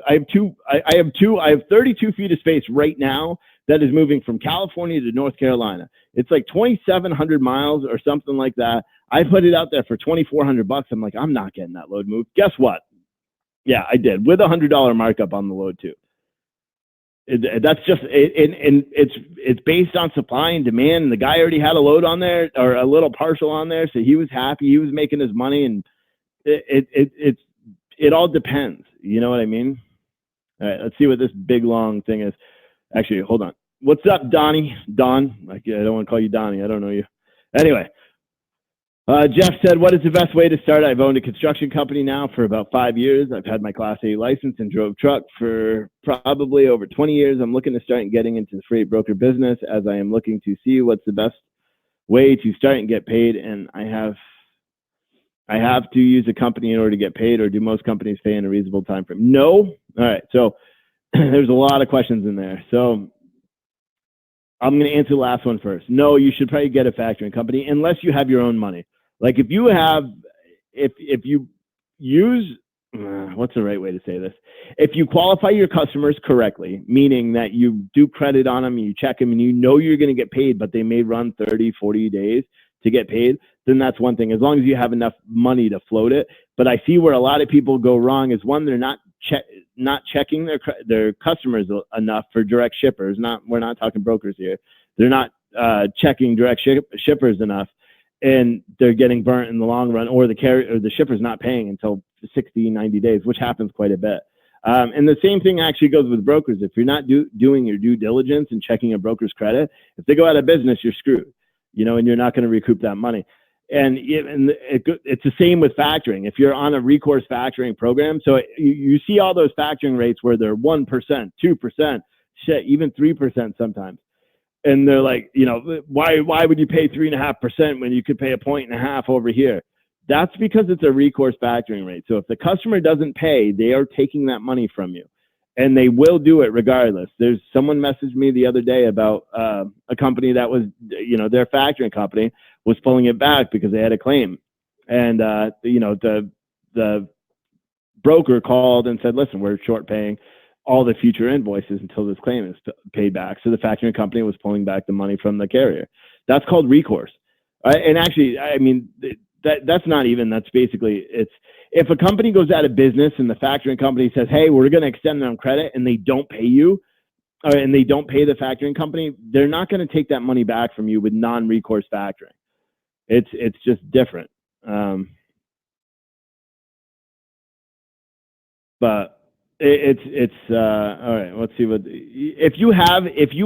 A: have 32 feet of space right now that is moving from California to North Carolina. It's like 2,700 miles or something like that. I put it out there for $2,400. I'm like, I'm not getting that load moved. Guess what? Yeah, I did, with $100 markup on the load too. That's just it, and it's based on supply and demand. And the guy already had a load on there or a little partial on there, so he was happy. He was making his money, and it all depends. You know what I mean? All right, let's see what this big long thing is. Actually, hold on. What's up, Donnie? Don? I don't want to call you Donnie. I don't know you. Anyway, Jeff said, what is the best way to start? I've owned a construction company now for about 5 years. I've had my Class A license and drove truck for probably over 20 years. I'm looking to start getting into the freight broker business as I am looking to see what's the best way to start and get paid. And I have to use a company in order to get paid, or do most companies pay in a reasonable time frame? No. All right. So there's a lot of questions in there. So I'm going to answer the last one first. No, you should probably get a factoring company unless you have your own money. Like if you use, what's the right way to say this? If you qualify your customers correctly, meaning that you do credit on them, you check them, and you know you're going to get paid, but they may run 30, 40 days to get paid, then that's one thing, as long as you have enough money to float it. But I see where a lot of people go wrong is, one, they're not checking their customers enough for direct shippers. We're not talking brokers here. They're not checking direct shippers enough, and they're getting burnt in the long run, or the shipper's not paying until 60, 90 days, which happens quite a bit. And the same thing actually goes with brokers. If you're not doing your due diligence and checking a broker's credit, if they go out of business, you're screwed, and you're not going to recoup that money. And it's the same with factoring. If you're on a recourse factoring program, so you see all those factoring rates where they're 1%, 2%, shit, even 3% sometimes. And they're like, why would you pay 3.5% when you could pay 1.5% over here? That's because it's a recourse factoring rate. So if the customer doesn't pay, they are taking that money from you, and they will do it regardless. There's someone messaged me the other day about a company that was, their factoring company was pulling it back because they had a claim, and the the broker called and said, listen, we're short paying all the future invoices until this claim is paid back. So the factoring company was pulling back the money from the carrier. That's called recourse. And actually, I mean, that's not even, that's basically, it's, if a company goes out of business and the factoring company says, hey, we're going to extend them credit, and they don't pay you, and they don't pay the factoring company, they're not going to take that money back from you with non-recourse factoring. It's just different. But it's all right. Let's see what, if you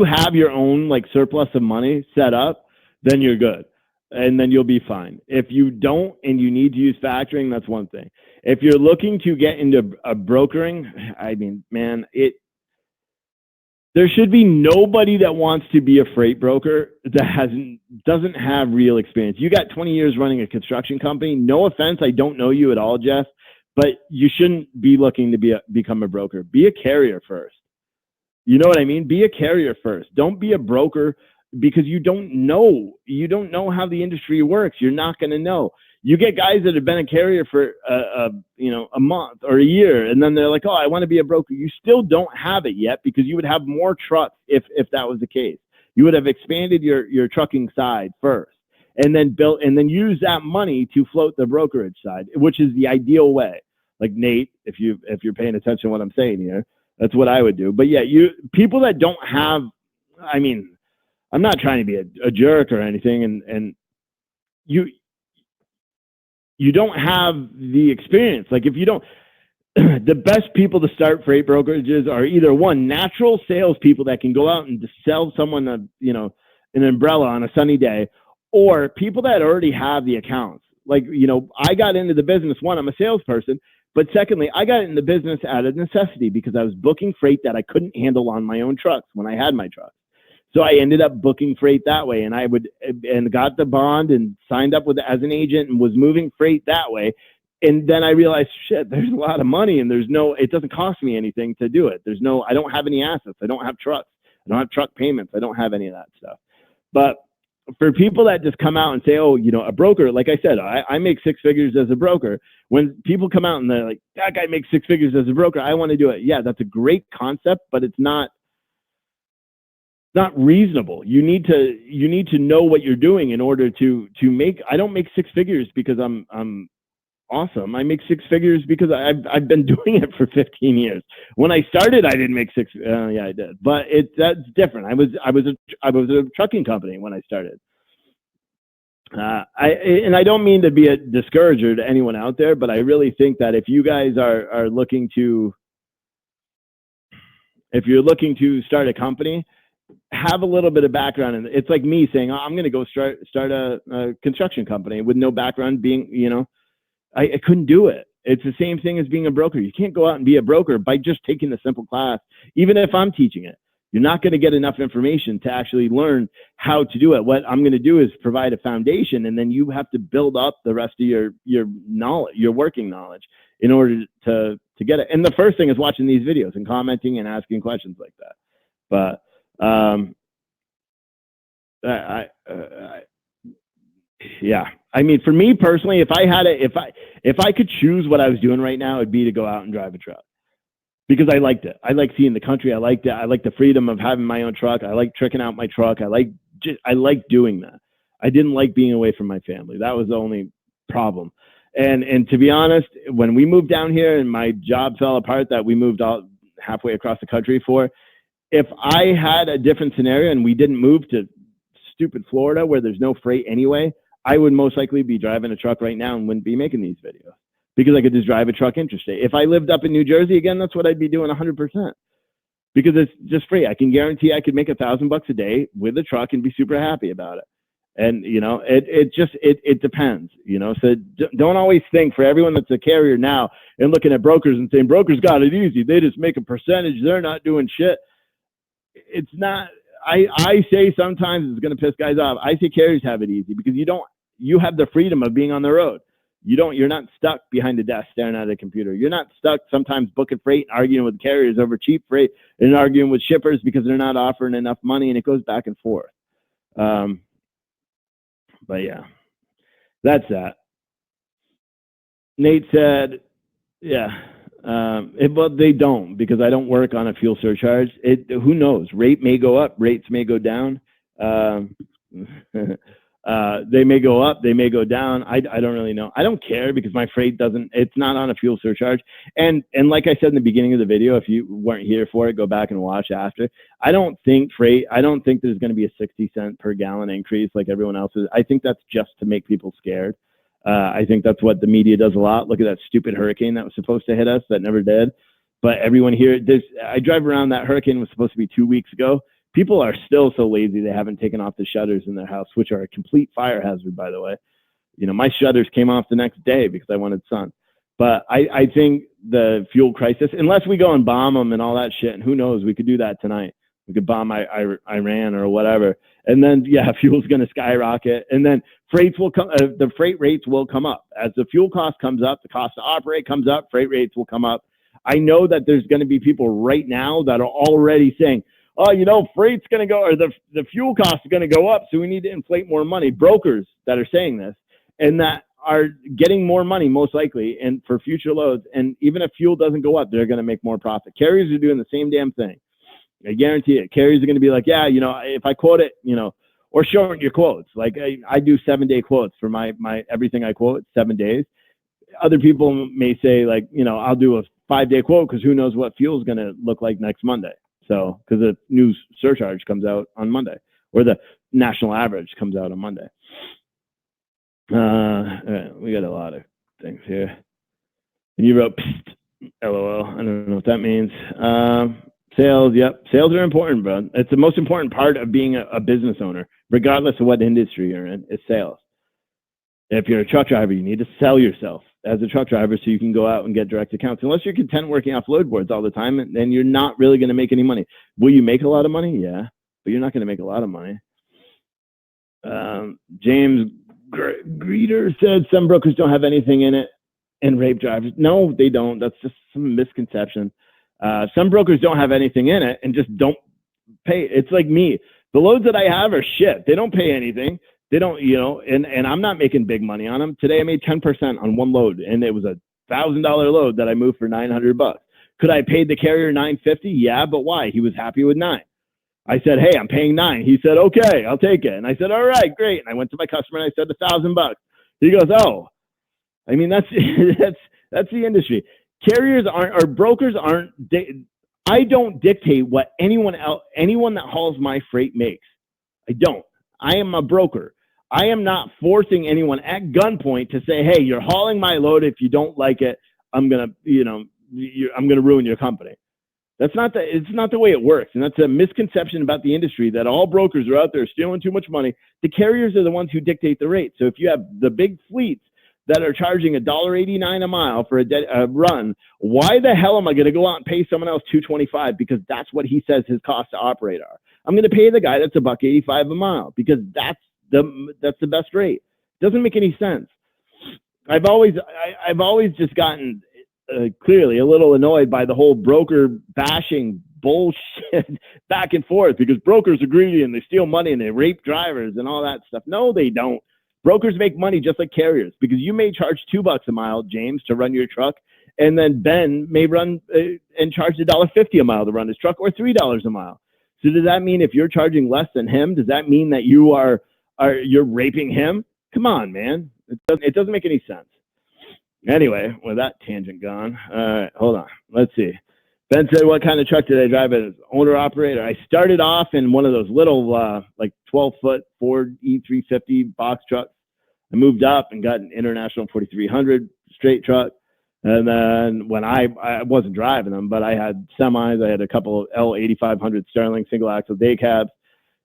A: have your own like surplus of money set up, then you're good, and then you'll be fine. If you don't and you need to use factoring, that's one thing. If you're looking to get into a brokering, I mean, man, there should be nobody that wants to be a freight broker that doesn't have real experience. You got 20 years running a construction company. No offense, I don't know you at all, Jeff, but you shouldn't be looking to become a broker. Be a carrier first. You know what I mean? Be a carrier first. Don't be a broker, because you don't know. You don't know how the industry works. You're not going to know. You get guys that have been a carrier for a month or a year, and then they're like, oh, I want to be a broker. You still don't have it yet, because you would have more trucks if that was the case. You would have expanded your trucking side first, and then use that money to float the brokerage side, which is the ideal way. Like Nate, if you're paying attention to what I'm saying here, that's what I would do. But yeah, people that don't have, I mean, I'm not trying to be a jerk or anything, and you don't have the experience. Like, if you don't, the best people to start freight brokerages are either one, natural salespeople that can go out and just sell someone an umbrella on a sunny day, or people that already have the accounts. Like, I got into the business, one, I'm a salesperson, but secondly, I got into the business out of necessity, because I was booking freight that I couldn't handle on my own trucks when I had my trucks. So I ended up booking freight that way, and got the bond and signed up as an agent and was moving freight that way. And then I realized, shit, there's a lot of money, and it doesn't cost me anything to do it. I don't have any assets. I don't have trucks. I don't have truck payments. I don't have any of that stuff. But for people that just come out and say, oh, a broker, like I said, I make six figures as a broker. When people come out and they're like, that guy makes six figures as a broker, I want to do it. Yeah, that's a great concept, but it's not reasonable. You need to know what you're doing in order to make. I don't make six figures because I'm awesome. I make six figures because I've been doing it for 15 years. When I started, I didn't make six. Yeah, I did, but that's different. I was a trucking company when I started. I don't mean to be a discourager to anyone out there, but I really think that if you guys are looking to, if you're looking to start a company, have a little bit of background. And it's like me saying, oh, I'm going to go start a construction company with no background. Being, I couldn't do it. It's the same thing as being a broker. You can't go out and be a broker by just taking the simple class. Even if I'm teaching it, you're not going to get enough information to actually learn how to do it. What I'm going to do is provide a foundation, and then you have to build up the rest of your knowledge, your working knowledge, in order to get it. And the first thing is watching these videos and commenting and asking questions like that. But yeah, I mean, for me personally, if I could choose what I was doing right now, it'd be to go out and drive a truck, because I liked it. I like seeing the country. I liked it. I like the freedom of having my own truck. I like tricking out my truck. I like doing that. I didn't like being away from my family. That was the only problem. And to be honest, when we moved down here and my job fell apart, that we moved all halfway across the country for, if I had a different scenario and we didn't move to stupid Florida where there's no freight anyway, I would most likely be driving a truck right now and wouldn't be making these videos, because I could just drive a truck interstate. If I lived up in New Jersey, again, that's what I'd be doing 100%, because it's just free. I can guarantee I could make $1,000 a day with a truck and be super happy about it. And, it depends, so don't always think, for everyone that's a carrier now and looking at brokers and saying, brokers got it easy, they just make a percentage, they're not doing shit. It's not. I say sometimes it's going to piss guys off. I say carriers have it easy, because you have the freedom of being on the road. You're not stuck behind a desk staring at a computer. You're not stuck sometimes booking freight and arguing with carriers over cheap freight and arguing with shippers because they're not offering enough money, and it goes back and forth. But yeah, that's that. Nate said, yeah. But they don't, because I don't work on a fuel surcharge. Who knows? Rate may go up, rates may go down. They may go up, they may go down. I don't really know. I don't care, because my freight it's not on a fuel surcharge. And like I said in the beginning of the video, if you weren't here for it, go back and watch after. I don't think there's going to be a 60-cent per gallon increase like everyone else is. I think that's just to make people scared. I think that's what the media does a lot. Look at that stupid hurricane that was supposed to hit us that never did. But everyone here, I drive around, that hurricane was supposed to be 2 weeks ago. People are still so lazy they haven't taken off the shutters in their house, which are a complete fire hazard, by the way. You know, my shutters came off the next day because I wanted sun. But I think the fuel crisis, unless we go and bomb them and all that shit, and who knows, we could do that tonight. We could bomb Iran or whatever. And then, yeah, fuel's going to skyrocket. And then freights will come, the freight rates will come up. As the fuel cost comes up, the cost to operate comes up, freight rates will come up. I know that there's going to be people right now that are already saying, oh, you know, freight's going to go, or the fuel cost is going to go up, so we need to inflate more money. Brokers that are saying this, and that are getting more money most likely, and for future loads. And even if fuel doesn't go up, they're going to make more profit. Carriers are doing the same damn thing. I guarantee it. Carriers are going to be like, yeah, you know, if I quote it, you know, or shorten your quotes. Like I do 7-day quotes for my everything I quote, 7 days. Other people may say, like, you know, I'll do a 5-day quote because who knows what fuel is going to look like next Monday. So, because the new surcharge comes out on Monday, or the national average comes out on Monday. We got a lot of things here. And you wrote, LOL. I don't know what that means. Sales, yep. Sales are important, bro. It's the most important part of being a business owner, regardless of what industry you're in, is sales. If you're a truck driver, you need to sell yourself as a truck driver so you can go out and get direct accounts. Unless you're content working off load boards all the time, then you're not really going to make any money. Will you make a lot of money? Yeah, but you're not going to make a lot of money. James Greeter said some brokers don't have anything in it and rape drivers. No, they don't. That's just some misconception. Some brokers don't have anything in it and just don't pay. It's like me. The loads that I have are shit. They don't pay anything. They don't, you know, and I'm not making big money on them. Today I made 10% on one load, and it was a $1,000 load that I moved for $900. Could I pay the carrier $950? Yeah, but why? He was happy with $9. I said, hey, I'm paying $9. He said, okay, I'll take it. And I said, all right, great. And I went to my customer and I said, $1,000. He goes, oh, I mean, that's the industry. Carriers aren't, or brokers aren't. I don't dictate what anyone that hauls my freight makes. I don't. I am a broker. I am not forcing anyone at gunpoint to say, hey, you're hauling my load. If you don't like it, I'm gonna ruin your company. It's not the way it works. And that's a misconception about the industry, that all brokers are out there stealing too much money. The carriers are the ones who dictate the rate. So if you have the big fleets that are charging $1.89 a mile for a run, why the hell am I going to go out and pay someone else $2.25 because that's what he says his costs to operate are? I'm going to pay the guy that's $1.85 a mile because that's the best rate. Doesn't make any sense. I've always just gotten clearly a little annoyed by the whole broker bashing bullshit back and forth, because brokers are greedy and they steal money and they rape drivers and all that stuff. No, they don't. Brokers make money just like carriers, because you may charge $2 a mile, James, to run your truck, and then Ben may run and charge $1.50 a mile to run his truck, or $3 a mile. So does that mean if you're charging less than him, does that mean that you're raping him? Come on, man. It doesn't make any sense. Anyway, with that tangent gone, all right, hold on. Let's see. Ben said, what kind of truck did I drive as owner operator? I started off in one of those little like 12-foot Ford E350 box trucks. I moved up and got an International 4300 straight truck. And then when I wasn't driving them, but I had semis. I had a couple of L8500 Sterling single axle day cabs,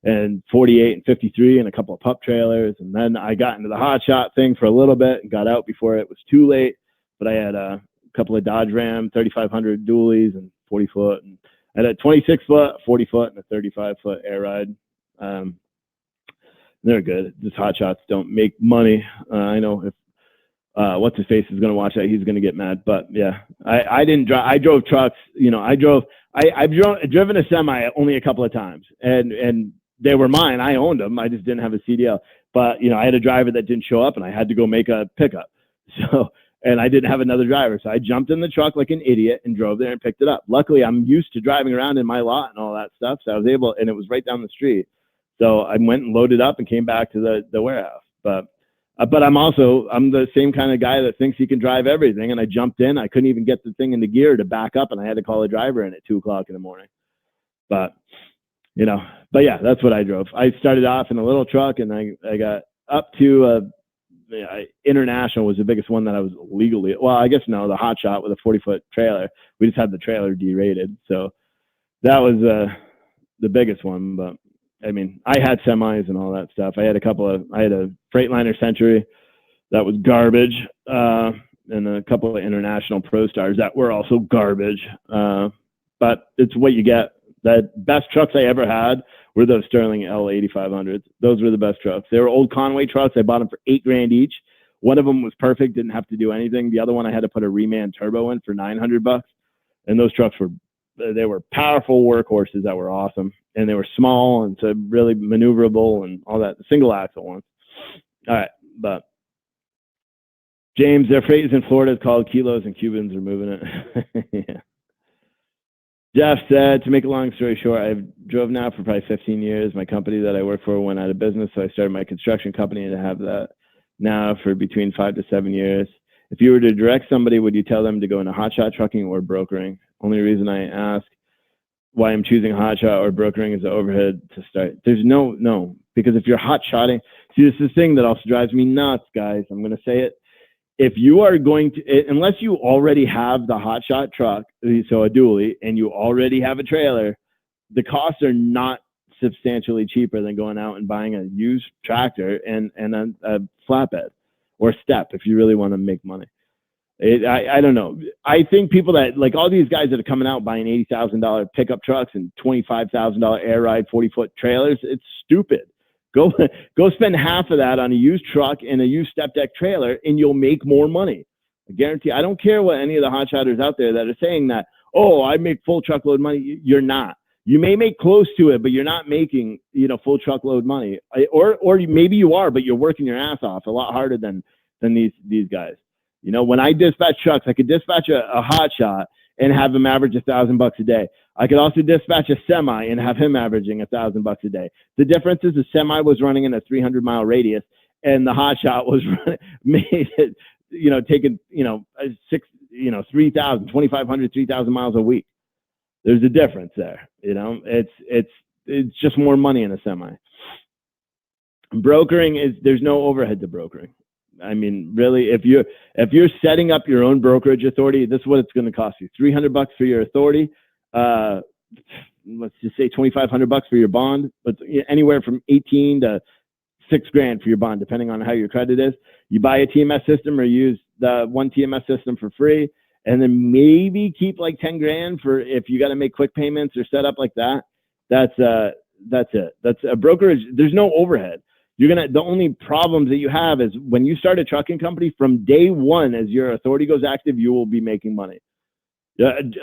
A: and 48 and 53, and a couple of pup trailers. And then I got into the hot shot thing for a little bit and got out before it was too late. But I had a couple of Dodge Ram 3500 dualies and 40-foot, and I had a 26-foot, 40-foot, and a 35-foot air ride. They're good. Just hot shots don't make money. I know if what's his face is going to watch that, he's going to get mad. But yeah, I didn't drive. I drove trucks. You know, I've driven a semi only a couple of times, and they were mine. I owned them. I just didn't have a CDL. But you know, I had a driver that didn't show up, and I had to go make a pickup. So and I didn't have another driver. So I jumped in the truck like an idiot and drove there and picked it up. Luckily, I'm used to driving around in my lot and all that stuff. So I was able, and it was right down the street. So I went and loaded up and came back to the warehouse. But I'm the same kind of guy that thinks he can drive everything. And I jumped in. I couldn't even get the thing into gear to back up, and I had to call a driver in at 2:00 in the morning. But, yeah, that's what I drove. I started off in a little truck, and I got up to International was the biggest one that I was legally. Well, I guess no, the Hot Shot with a 40-foot trailer. We just had the trailer derated, so that was the biggest one. But I mean, I had semis and all that stuff. I had a Freightliner Century that was garbage, and a couple of International Pro Stars that were also garbage. But it's what you get. The best trucks I ever had were those Sterling L8500s. Those were the best trucks. They were old Conway trucks. I bought them for $8,000 each. One of them was perfect, didn't have to do anything. The other one I had to put a reman turbo in for $900. And those trucks were powerful workhorses that were awesome. And they were small and so really maneuverable and all that. The single axle ones. All right, but James, their freight is in Florida. It's called kilos, and Cubans are moving it. Yeah. Jeff said, to make a long story short, I've drove now for probably 15 years. My company that I work for went out of business, so I started my construction company, and I have that now for between 5 to 7 years. If you were to direct somebody, would you tell them to go into hotshot trucking or brokering? Only reason I ask why I'm choosing hotshot or brokering is the overhead to start. There's no, because if you're hotshotting, see, this is the thing that also drives me nuts, guys. I'm going to say it. If you are going to, unless you already have the hotshot truck, so a dually, and you already have a trailer, the costs are not substantially cheaper than going out and buying a used tractor and a flatbed or step if you really want to make money. I don't know. I think people that, like all these guys that are coming out buying $80,000 pickup trucks and $25,000 air ride 40-foot trailers, it's stupid. Go spend half of that on a used truck and a used step deck trailer, and you'll make more money. I guarantee. I don't care what any of the hotshotters out there that are saying that, oh, I make full truckload money. You're not. You may make close to it, but you're not making, full truckload money. Or maybe you are, but you're working your ass off a lot harder than these guys. When I dispatch trucks, I could dispatch a hotshot and have him average $1,000 a day. I could also dispatch a semi and have him averaging $1,000 a day. The difference is the semi was running in a 300-mile radius, and the hotshot was taking 2,500, 3,000 miles a week. There's a difference there. It's just more money in a semi. Brokering there's no overhead to brokering. I mean, really, if you're setting up your own brokerage authority, this is what it's going to cost you: $300 for your authority. Let's just say $2,500 for your bond, but anywhere from $18,000 to $6,000 for your bond, depending on how your credit is. You buy a TMS system or use the one TMS system for free, and then maybe keep like $10,000 for if you got to make quick payments or set up like that. That's it. That's a brokerage. There's no overhead. The only problems that you have is when you start a trucking company, from day one, as your authority goes active, you will be making money.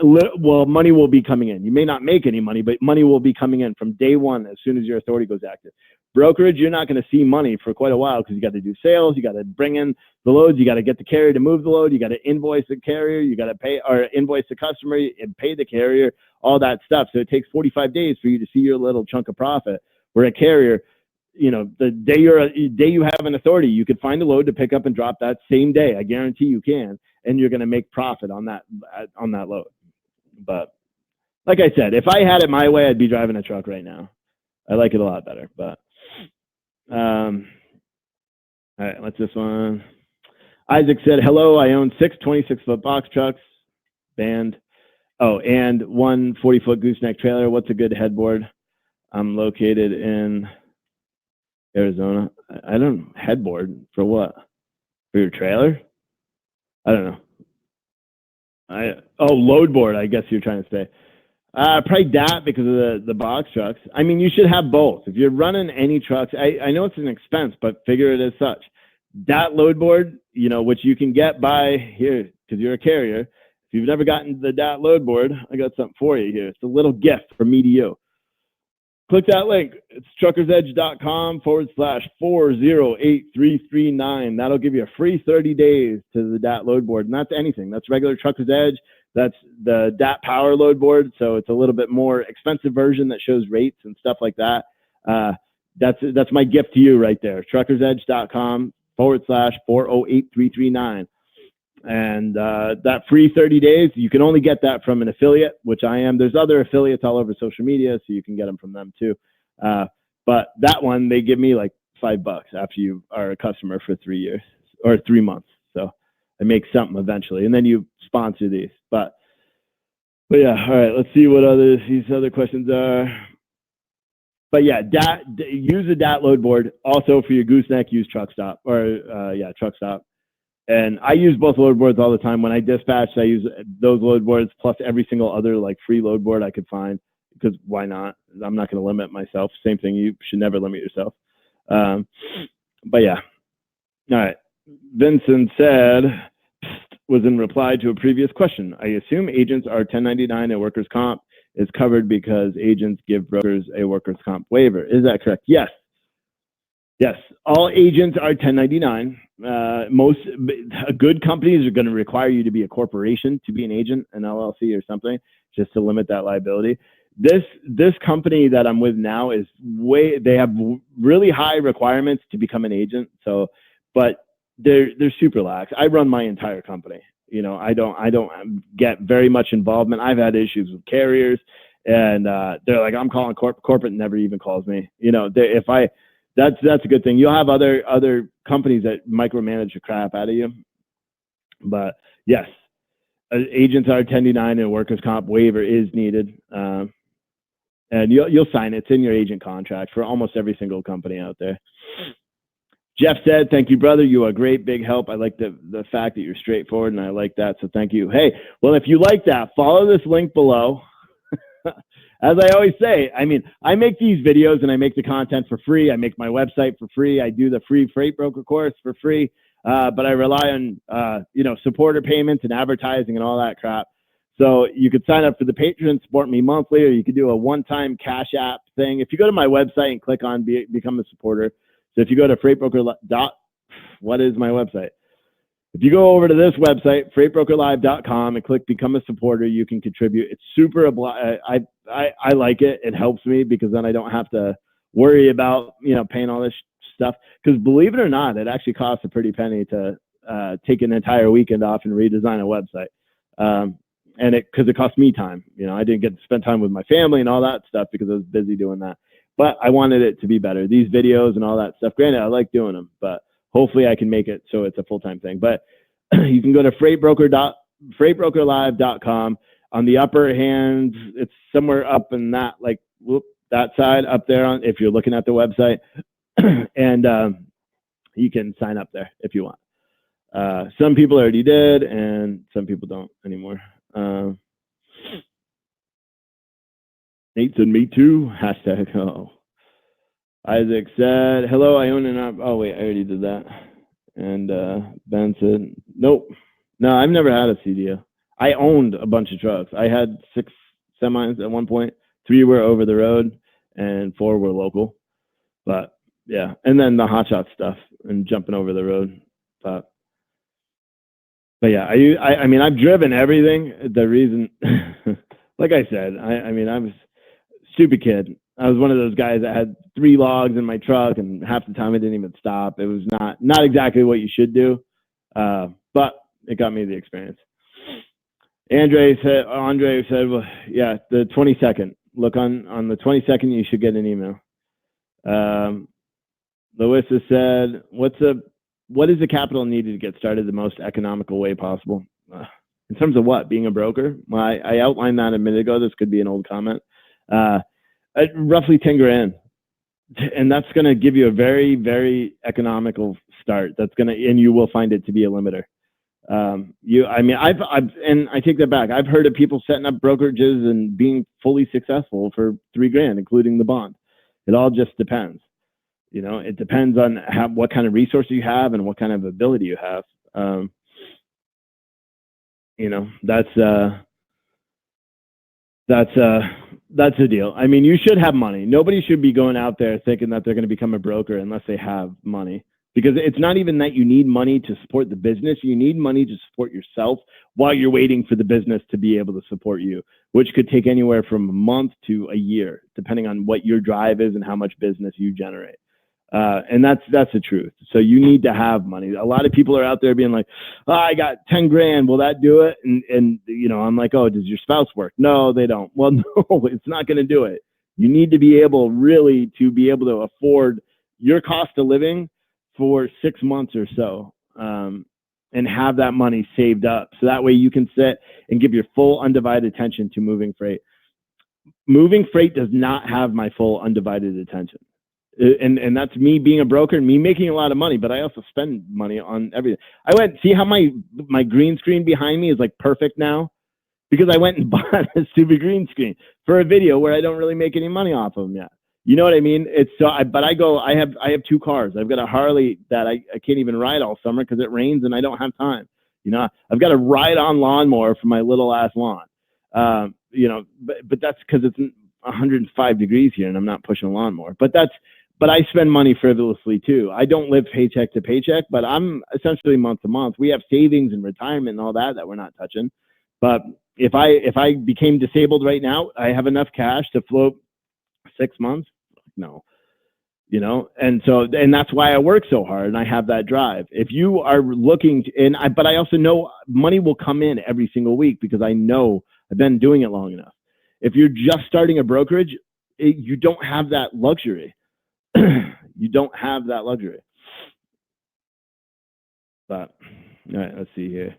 A: Well, money will be coming in. You may not make any money, but money will be coming in from day one as soon as your authority goes active. Brokerage, you're not going to see money for quite a while because you got to do sales, you got to bring in the loads, you got to get the carrier to move the load, you got to invoice the carrier, you got to pay or invoice the customer and pay the carrier, all that stuff. So it takes 45 days for you to see your little chunk of profit. Where a carrier, the day you have an authority, you could find a load to pick up and drop that same day. I guarantee you can, and you're going to make profit on that load. But like I said, if I had it my way, I'd be driving a truck right now. I like it a lot better. But all right, what's this one? Isaac said, hello, I own 6 26-foot box trucks, and one 40-foot gooseneck trailer. What's a good headboard? I'm located in Arizona. I don't know. Headboard for what? For your trailer? I don't know. Load board, I guess you're trying to say. Probably that because of the box trucks. I mean, you should have both. If you're running any trucks, I know it's an expense, but figure it as such. That load board, which you can get by here because you're a carrier. If you've never gotten the DAT load board, I got something for you here. It's a little gift from me to you. Click that link. It's truckersedge.com/4083339. That'll give you a free 30 days to the DAT load board. And that's anything. That's regular Trucker's Edge. That's the DAT power load board. So it's a little bit more expensive version that shows rates and stuff like that. That's my gift to you right there. truckersedge.com/4083339. And that free 30 days, you can only get that from an affiliate, which I am. There's other affiliates all over social media, so you can get them from them too. But that one, they give me like $5 after you are a customer for 3 years or 3 months. So I make something eventually, and then you sponsor these. But yeah, all right. Let's see what these other questions are. But yeah, use a DAT load board. Also for your gooseneck, use truck stop truck stop. And I use both load boards all the time. When I dispatch, I use those load boards plus every single other like free load board I could find, because why not? I'm not going to limit myself. Same thing. You should never limit yourself. But yeah. All right. Vincent said, was in reply to a previous question. I assume agents are 1099 and workers' comp is covered because agents give brokers a workers' comp waiver. Is that correct? Yes. Yes, all agents are 1099. Most good companies are going to require you to be a corporation to be an agent, an LLC or something, just to limit that liability. This company that I'm with now is they have really high requirements to become an agent. So, but they're super lax. I run my entire company. You know, I don't get very much involvement. I've had issues with carriers, and they're like, I'm calling corporate never even calls me. You know, that's a good thing. You'll have other companies that micromanage the crap out of you. But yes, agents are 1099 and workers' comp waiver is needed. And you'll sign it. It's in your agent contract for almost every single company out there. Jeff said, thank you, brother. You are a great big help. I like the fact that you're straightforward, and I like that. So thank you. Hey, well, if you like that, follow this link below. As I always say, I mean, I make these videos and I make the content for free. I make my website for free. I do the free freight broker course for free. But I rely on, supporter payments and advertising and all that crap. So you could sign up for the Patron, support me monthly, or you could do a one-time Cash App thing. If you go to my website and click on become a supporter. So if you go to what is my website? If you go over to this website, freightbrokerlive.com, and click Become a Supporter, you can contribute. It's super I like it. It helps me because then I don't have to worry about paying all this stuff. Because believe it or not, it actually costs a pretty penny to take an entire weekend off and redesign a website. And because it cost me time. I didn't get to spend time with my family and all that stuff because I was busy doing that. But I wanted it to be better. These videos and all that stuff. Granted, I like doing them, but hopefully I can make it so it's a full-time thing. But you can go to freightbrokerlive.com. On the upper hand, it's somewhere up in that, that side up there if you're looking at the website. And you can sign up there if you want. Some people already did, and some people don't anymore. Nate said, me too. Hashtag, oh. Isaac said, hello, I own an oh, wait, I already did that. And Ben said, nope. No, I've never had a CDO. I owned a bunch of trucks. I had 6 semis at one point. 3 were over the road, and 4 were local. But, yeah. And then the hotshot stuff and jumping over the road. But yeah, I mean, I've driven everything. The reason, like I said, I mean, I was a stupid kid. I was one of those guys that had 3 logs in my truck, and half the time I didn't even stop. It was not exactly what you should do, but it got me the experience. Andre said, well, yeah, the 22nd. Look on the 22nd, you should get an email. Larissa said, what is the capital needed to get started the most economical way possible? In terms of what? Being a broker? Well, I outlined that a minute ago. This could be an old comment. Roughly 10 grand. And that's going to give you a very, very economical start. And you will find it to be a limiter. And I take that back. I've heard of people setting up brokerages and being fully successful for 3 grand, including the bond. It all just depends. It depends on what kind of resources you have and what kind of ability you have. That's the deal. I mean, you should have money. Nobody should be going out there thinking that they're going to become a broker unless they have money. Because it's not even that you need money to support the business. You need money to support yourself while you're waiting for the business to be able to support you, which could take anywhere from a month to a year, depending on what your drive is and how much business you generate. And that's the truth. So you need to have money. A lot of people are out there being like, oh, I got 10 grand. Will that do it? And you know, I'm like, oh, does your spouse work? No, they don't. Well, no, it's not going to do it. You need to be able really to be able to afford your cost of living for 6 months or so, and have that money saved up. So that way you can sit and give your full undivided attention to moving freight. Moving freight does not have my full undivided attention. And that's me being a broker and me making a lot of money, but I also spend money on everything. I went, see how my green screen behind me is like perfect now? Because I went and bought a stupid green screen for a video where I don't really make any money off of them yet. You know what I mean? It's so, I have 2 cars. I've got a Harley that I can't even ride all summer because it rains and I don't have time. You know, I've got a ride-on lawnmower for my little ass lawn. You know, but that's because it's 105 degrees here and I'm not pushing a lawnmower. But I spend money frivolously too. I don't live paycheck to paycheck, but I'm essentially month to month. We have savings and retirement and all that we're not touching. But if I became disabled right now, I have enough cash to float 6 months. No, you know, and that's why I work so hard and I have that drive. If you are looking to, but I also know money will come in every single week because I know I've been doing it long enough. If you're just starting a brokerage, you don't have that luxury. You don't have that luxury. But all right, let's see here.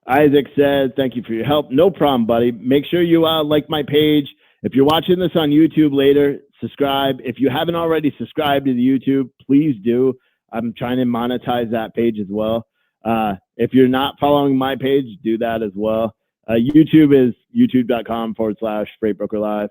A: Isaac says, thank you for your help. No problem, buddy. Make sure you like my page. If you're watching this on YouTube later, subscribe. If you haven't already subscribed to the YouTube, please do. I'm trying to monetize that page as well. If you're not following my page, do that as well. YouTube is youtube.com/FreightBrokerLive.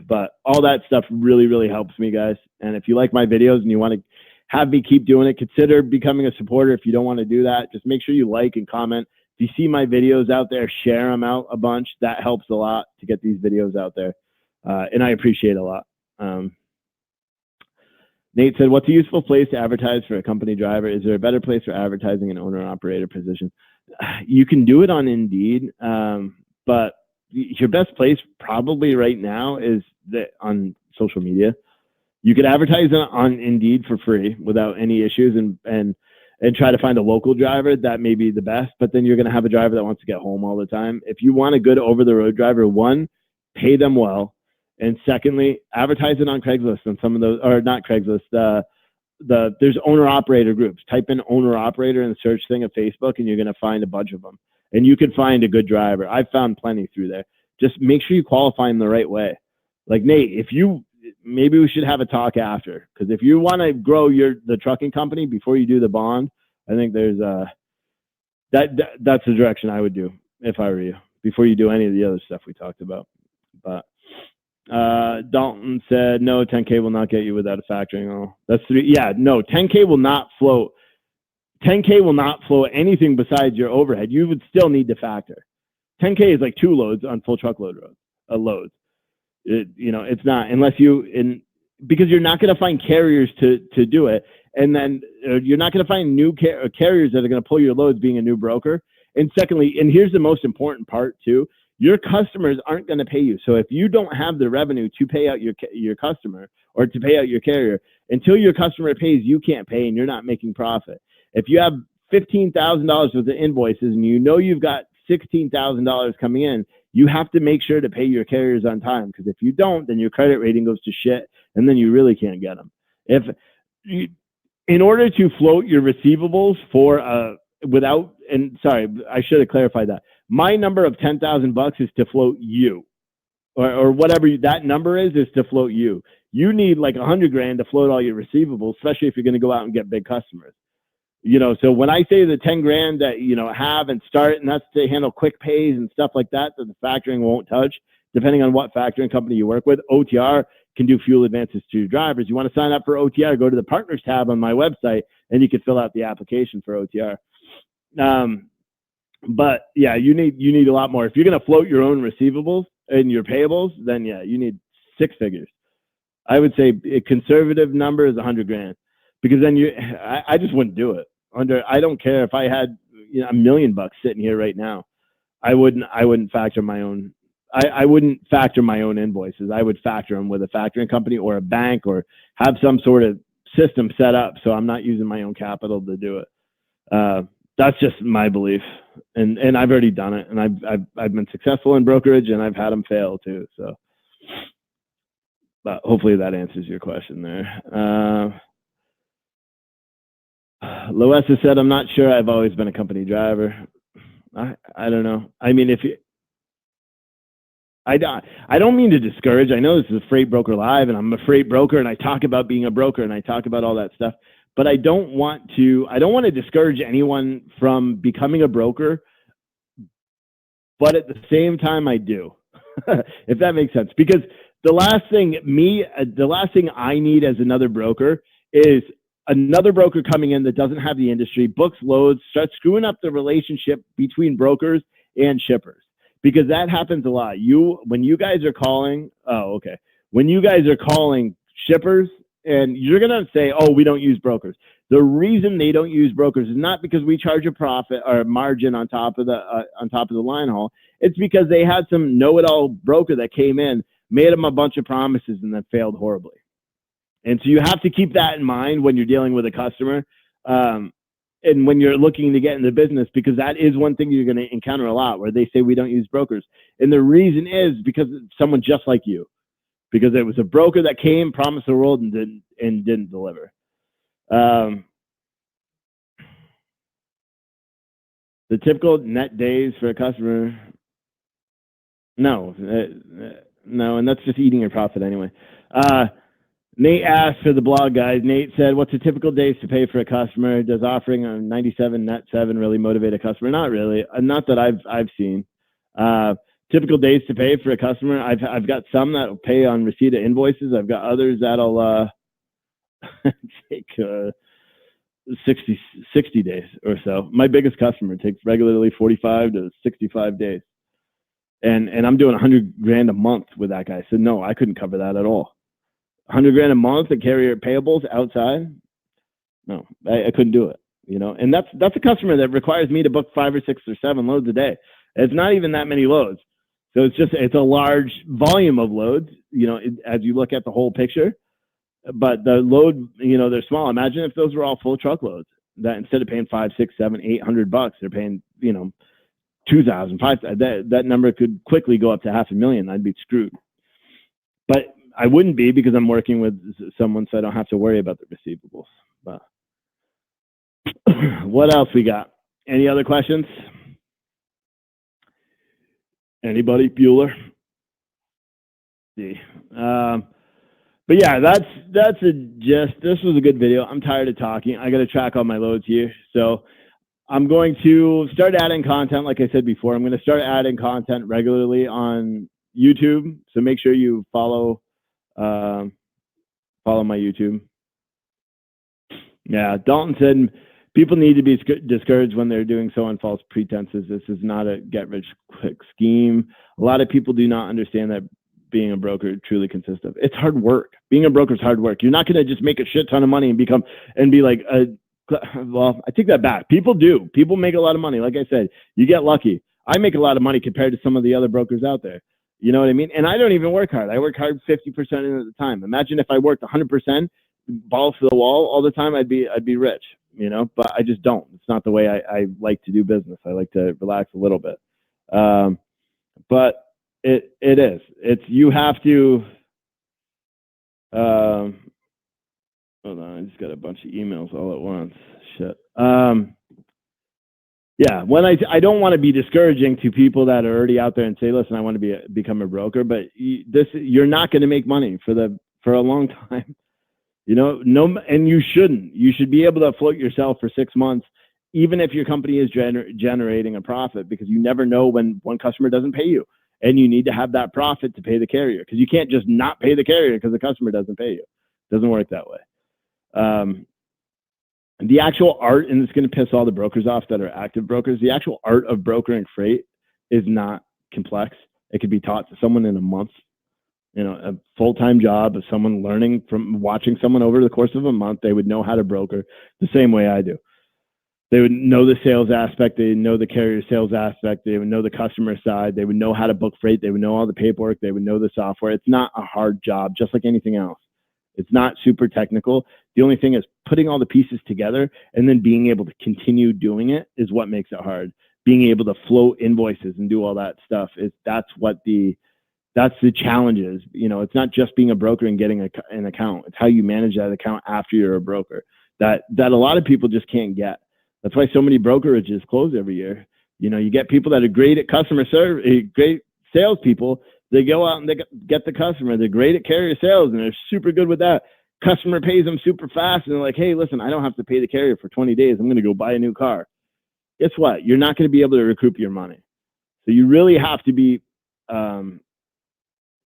A: But all that stuff really, really helps me, guys. And if you like my videos and you want to have me keep doing it, consider becoming a supporter. If you don't want to do that, just make sure you like and comment. If you see my videos out there, share them out a bunch. That helps a lot to get these videos out there. And I appreciate it a lot. Nate said, what's a useful place to advertise for a company driver? Is there a better place for advertising an owner-operator position? You can do it on Indeed, but your best place probably right now is on social media. You could advertise on Indeed for free without any issues and try to find a local driver. That may be the best, but then you're going to have a driver that wants to get home all the time. If you want a good over-the-road driver, one, pay them well. And secondly, advertise it on Craigslist on some of those, or not Craigslist, there's owner-operator groups. Type in owner-operator in the search thing of Facebook, and you're going to find a bunch of them. And you can find a good driver. I've found plenty through there. Just make sure you qualify them the right way. Like, Nate, maybe we should have a talk after, because if you want to grow the trucking company before you do the bond, I think there's that's the direction I would do if I were you, before you do any of the other stuff we talked about. But Dalton said, no, 10K will not get you without a factoring. Oh, that's 3. Yeah, no, 10K will not float. 10K will not float anything besides your overhead. You would still need to factor. 10K is like 2 loads on full truckload loads. It's not, unless because you're not going to find carriers to do it. And then you're not going to find new carriers that are going to pull your loads being a new broker. And secondly, and here's the most important part too, your customers aren't going to pay you. So if you don't have the revenue to pay out your customer or to pay out your carrier, until your customer pays, you can't pay and you're not making profit. If you have $15,000 worth of invoices and you know you've got $16,000 coming in, you have to make sure to pay your carriers on time, because if you don't, then your credit rating goes to shit and then you really can't get them. In order to float your receivables I should have clarified that. My number of $10,000 is to float you, or whatever that number is to float you. You need like $100,000 to float all your receivables, especially if you're going to go out and get big customers. So when I say the $10,000 that, have and start, and that's to handle quick pays and stuff like that the factoring won't touch, depending on what factoring company you work with. OTR can do fuel advances to your drivers. You want to sign up for OTR, go to the partners tab on my website, and you can fill out the application for OTR. But yeah, you need a lot more. If you're going to float your own receivables, in your payables, then yeah, you need 6 figures. I would say a conservative number is 100 grand, because then I just wouldn't do it. I don't care if I had $1 million sitting here right now. I wouldn't factor my own. I wouldn't factor my own invoices. I would factor them with a factoring company or a bank, or have some sort of system set up so I'm not using my own capital to do it. That's just my belief, and I've already done it, and I've been successful in brokerage, and I've had them fail too. So, but hopefully that answers your question there. Loessa said, "I'm not sure. I've always been a company driver." I don't know. I mean, I don't mean to discourage. I know this is a Freight Broker Live, and I'm a freight broker, and I talk about being a broker, and I talk about all that stuff. But I don't want to discourage anyone from becoming a broker. But at the same time, I do, if that makes sense. Because the last thing I need as another broker is another broker coming in that doesn't have the industry, books loads, starts screwing up the relationship between brokers and shippers. Because that happens a lot. When you guys are calling shippers, and you're gonna say, "Oh, we don't use brokers." The reason they don't use brokers is not because we charge a profit or a margin on top of the line haul. It's because they had some know-it-all broker that came in, made them a bunch of promises, and then failed horribly. And so you have to keep that in mind when you're dealing with a customer. And when you're looking to get into business, because that is one thing you're going to encounter a lot, where they say we don't use brokers. And the reason is because it's someone just like you, because it was a broker that came, promised the world, and didn't deliver. The typical net days for a customer, no, and that's just eating your profit anyway. Nate asked for the blog guys. Nate said, "What's a typical days to pay for a customer? Does offering a 97 net 7 really motivate a customer?" Not really. Not that I've seen. Typical days to pay for a customer. I've got some that will pay on receipt of invoices. I've got others that'll take 60 days or so. My biggest customer takes regularly 45 to 65 days, and I'm doing 100 grand a month with that guy. So no, I couldn't cover that at all. 100 grand a month and carrier payables outside? No, I couldn't do it, and that's a customer that requires me to book 5 or 6 or 7 loads a day. It's not even that many loads. So it's a large volume of loads, as you look at the whole picture, but the load, they're small. Imagine if those were all full truckloads, that instead of paying $500, $600, $700, $800, they're paying, $2,000, $5,000. That number could quickly go up to $500,000. I'd be screwed. But I wouldn't be, because I'm working with someone, so I don't have to worry about the receivables. But what else we got? Any other questions? Anybody? Bueller? See. But yeah, that's a gist. This was a good video. I'm tired of talking. I got to track all my loads here. So I'm going to start adding content. Like I said before, I'm going to start adding content regularly on YouTube. So make sure you follow my YouTube. Yeah, Dalton said people need to be discouraged when they're doing so on false pretenses. This is not a get-rich-quick scheme. A lot of people do not understand that being a broker truly consists of. It's hard work. Being a broker is hard work. You're not going to just make a shit ton of money and be like, well, I take that back. People do. People make a lot of money. Like I said, you get lucky. I make a lot of money compared to some of the other brokers out there. You know what I mean? And I don't even work hard. I work hard 50% of the time. Imagine if I worked 100%, balls to the wall all the time, I'd be rich, but I just don't. It's not the way I like to do business. I like to relax a little bit. But it is. You have to, hold on, I just got a bunch of emails all at once. Shit. Yeah, when I don't want to be discouraging to people that are already out there and say, "Listen, I want to become a broker," but you're not going to make money for a long time, No, and you shouldn't. You should be able to float yourself for 6 months, even if your company is generating a profit, because you never know when one customer doesn't pay you, and you need to have that profit to pay the carrier, because you can't just not pay the carrier because the customer doesn't pay you. It doesn't work that way. The actual art, and it's going to piss all the brokers off that are active brokers, the actual art of brokering freight is not complex. It could be taught to someone in a month. A full-time job of someone learning from watching someone over the course of a month. They would know how to broker the same way I do. They would know the sales aspect. They would know the carrier sales aspect. They would know the customer side. They would know how to book freight. They would know all the paperwork. They would know the software. It's not a hard job, just like anything else. It's not super technical. The only thing is putting all the pieces together and then being able to continue doing it is what makes it hard. Being able to float invoices and do all that stuff that's the challenge is. It's not just being a broker and getting an account. It's how you manage that account after you're a broker that a lot of people just can't get. That's why so many brokerages close every year. You get people that are great at customer service, great salespeople. They go out and they get the customer. They're great at carrier sales and they're super good with that. Customer pays them super fast and they're like, hey, listen, I don't have to pay the carrier for 20 days. I'm going to go buy a new car. Guess what? You're not going to be able to recoup your money. So you really have to be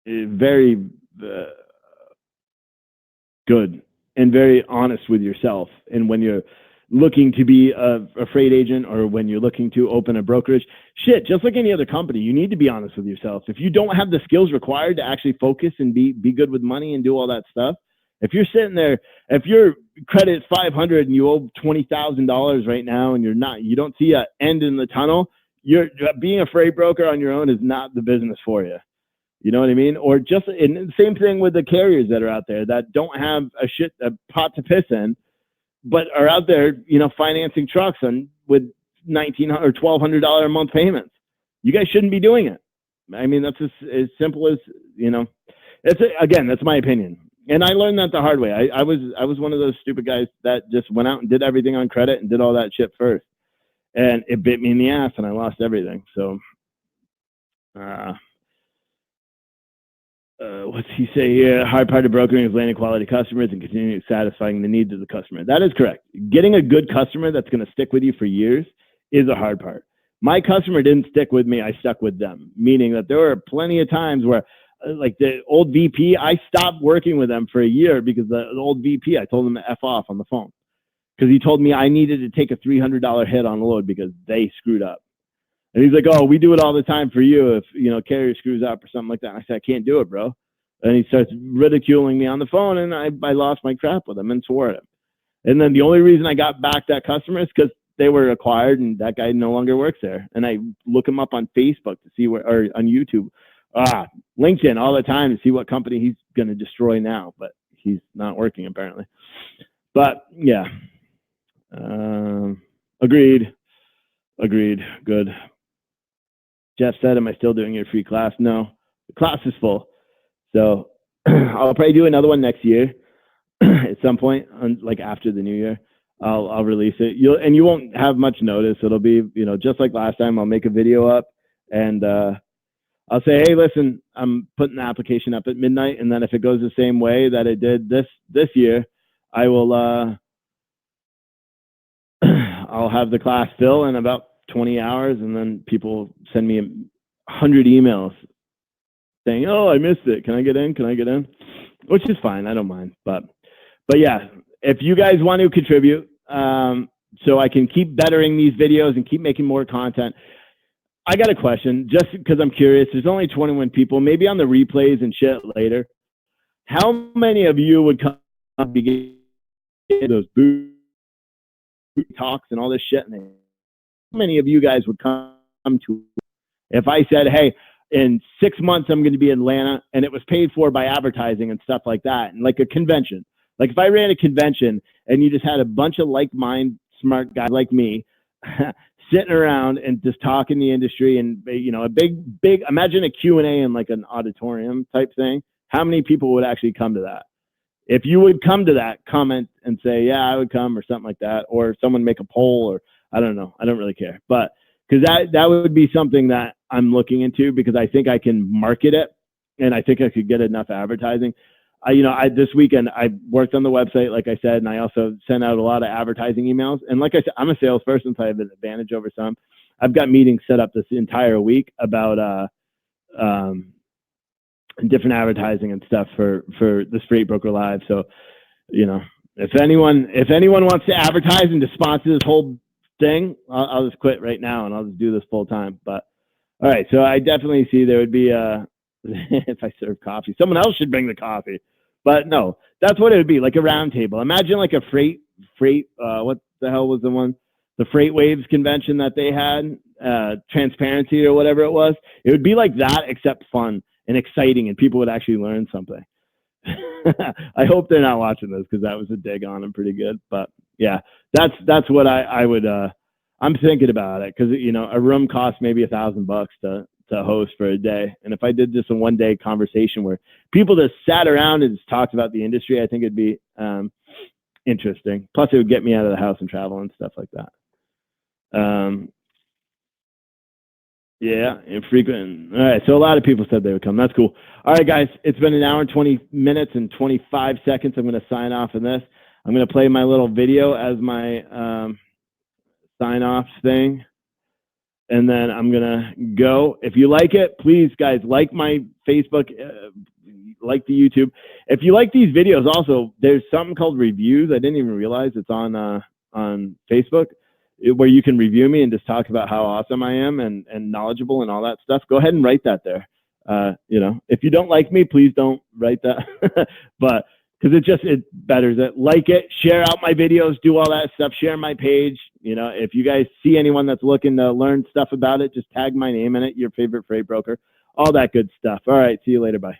A: very good and very honest with yourself. And when you're looking to be a freight agent or when you're looking to open a brokerage, just like any other company, you need to be honest with yourself. If you don't have the skills required to actually focus and be good with money and do all that stuff, if you're sitting there, if your credit's 500 and you owe $20,000 right now and you don't see an end in the tunnel, being a freight broker on your own is not the business for you. You know what I mean? Or just and the same thing with the carriers that are out there that don't have a pot to piss in, but are out there, financing trucks with $1,900 or $1,200 a month payments. You guys shouldn't be doing it. I mean, that's as simple as, again, that's my opinion. And I learned that the hard way. I was one of those stupid guys that just went out and did everything on credit and did all that shit first. And it bit me in the ass and I lost everything. So, what's he say here? Hard part of brokering is landing quality customers and continuing satisfying the needs of the customer. That is correct. Getting a good customer that's going to stick with you for years is a hard part. My customer didn't stick with me. I stuck with them, meaning that there were plenty of times where, like the old VP, I stopped working with them for a year because the old VP, I told him to F off on the phone because he told me I needed to take a $300 hit on the load because they screwed up. And he's like, oh, we do it all the time for you if, carrier screws up or something like that. I said, I can't do it, bro. And he starts ridiculing me on the phone, and I lost my crap with him and swore at him. And then the only reason I got back that customer is because they were acquired, and that guy no longer works there. And I look him up on Facebook to see or on YouTube, LinkedIn all the time to see what company he's going to destroy now. But he's not working, apparently. But, yeah. Agreed. Good. Jeff said, am I still doing your free class? No, the class is full. So I'll probably do another one next year at some point, like after the new year. I'll release it. You won't have much notice. It'll be, just like last time. I'll make a video up and I'll say, hey, listen, I'm putting the application up at midnight. And then if it goes the same way that it did this year, I will I'll have the class fill in about 20 hours, and then people send me 100 emails saying, oh, I missed it. Can I get in? Which is fine. I don't mind. But yeah, if you guys want to contribute so I can keep bettering these videos and keep making more content, I got a question just because I'm curious. There's only 21 people, maybe on the replays and shit later. How many of you would come begin those boot talks and all this shit? And how many of you guys would come to if I said, hey, in 6 months I'm going to be in Atlanta, and it was paid for by advertising and stuff like that, and like a convention? Like if I ran a convention and you just had a bunch of like-minded smart guys like me sitting around and just talking the industry, and a big imagine a Q&A in like an auditorium type thing. How many people would actually come to that? If you would come to that, comment and say, yeah, I would come, or something like that, or someone make a poll, or I don't know. I don't really care. But because that would be something that I'm looking into, because I think I can market it, and I think I could get enough advertising. This weekend I worked on the website, like I said, and I also sent out a lot of advertising emails. And like I said, I'm a salesperson, so I have an advantage over some. I've got meetings set up this entire week about different advertising and stuff for the Freight Broker Live. So, if anyone wants to advertise and to sponsor this whole thing, I'll just quit right now and I'll just do this full time. But All right, so I definitely see there would be if I serve coffee, someone else should bring the coffee. But no, that's what it would be, like a round table. Imagine like a freight what the hell was the one? The Freight Waves convention that they had, transparency or whatever it was. It would be like that, except fun and exciting, and people would actually learn something. I hope they're not watching this because that was a dig on them pretty good. But yeah, that's what I would. I'm thinking about it because a room costs maybe $1,000 to host for a day, and if I did just a 1-day conversation where people just sat around and just talked about the industry, I think it'd be interesting. Plus, it would get me out of the house and travel and stuff like that. Yeah, infrequent. All right, so a lot of people said they would come. That's cool. All right, guys, it's been an hour and 20 minutes and 25 seconds. I'm going to sign off in this. I'm going to play my little video as my sign off thing, and then I'm going to go. If you like it, please, guys, like my Facebook, like the YouTube. If you like these videos, also, there's something called reviews. I didn't even realize it's on Facebook, where you can review me and just talk about how awesome I am and knowledgeable and all that stuff. Go ahead and write that there. If you don't like me, please don't write that. But because it betters it. Like it, share out my videos, do all that stuff, share my page. If you guys see anyone that's looking to learn stuff about it, just tag my name in it, your favorite freight broker, all that good stuff. All right, see you later. Bye.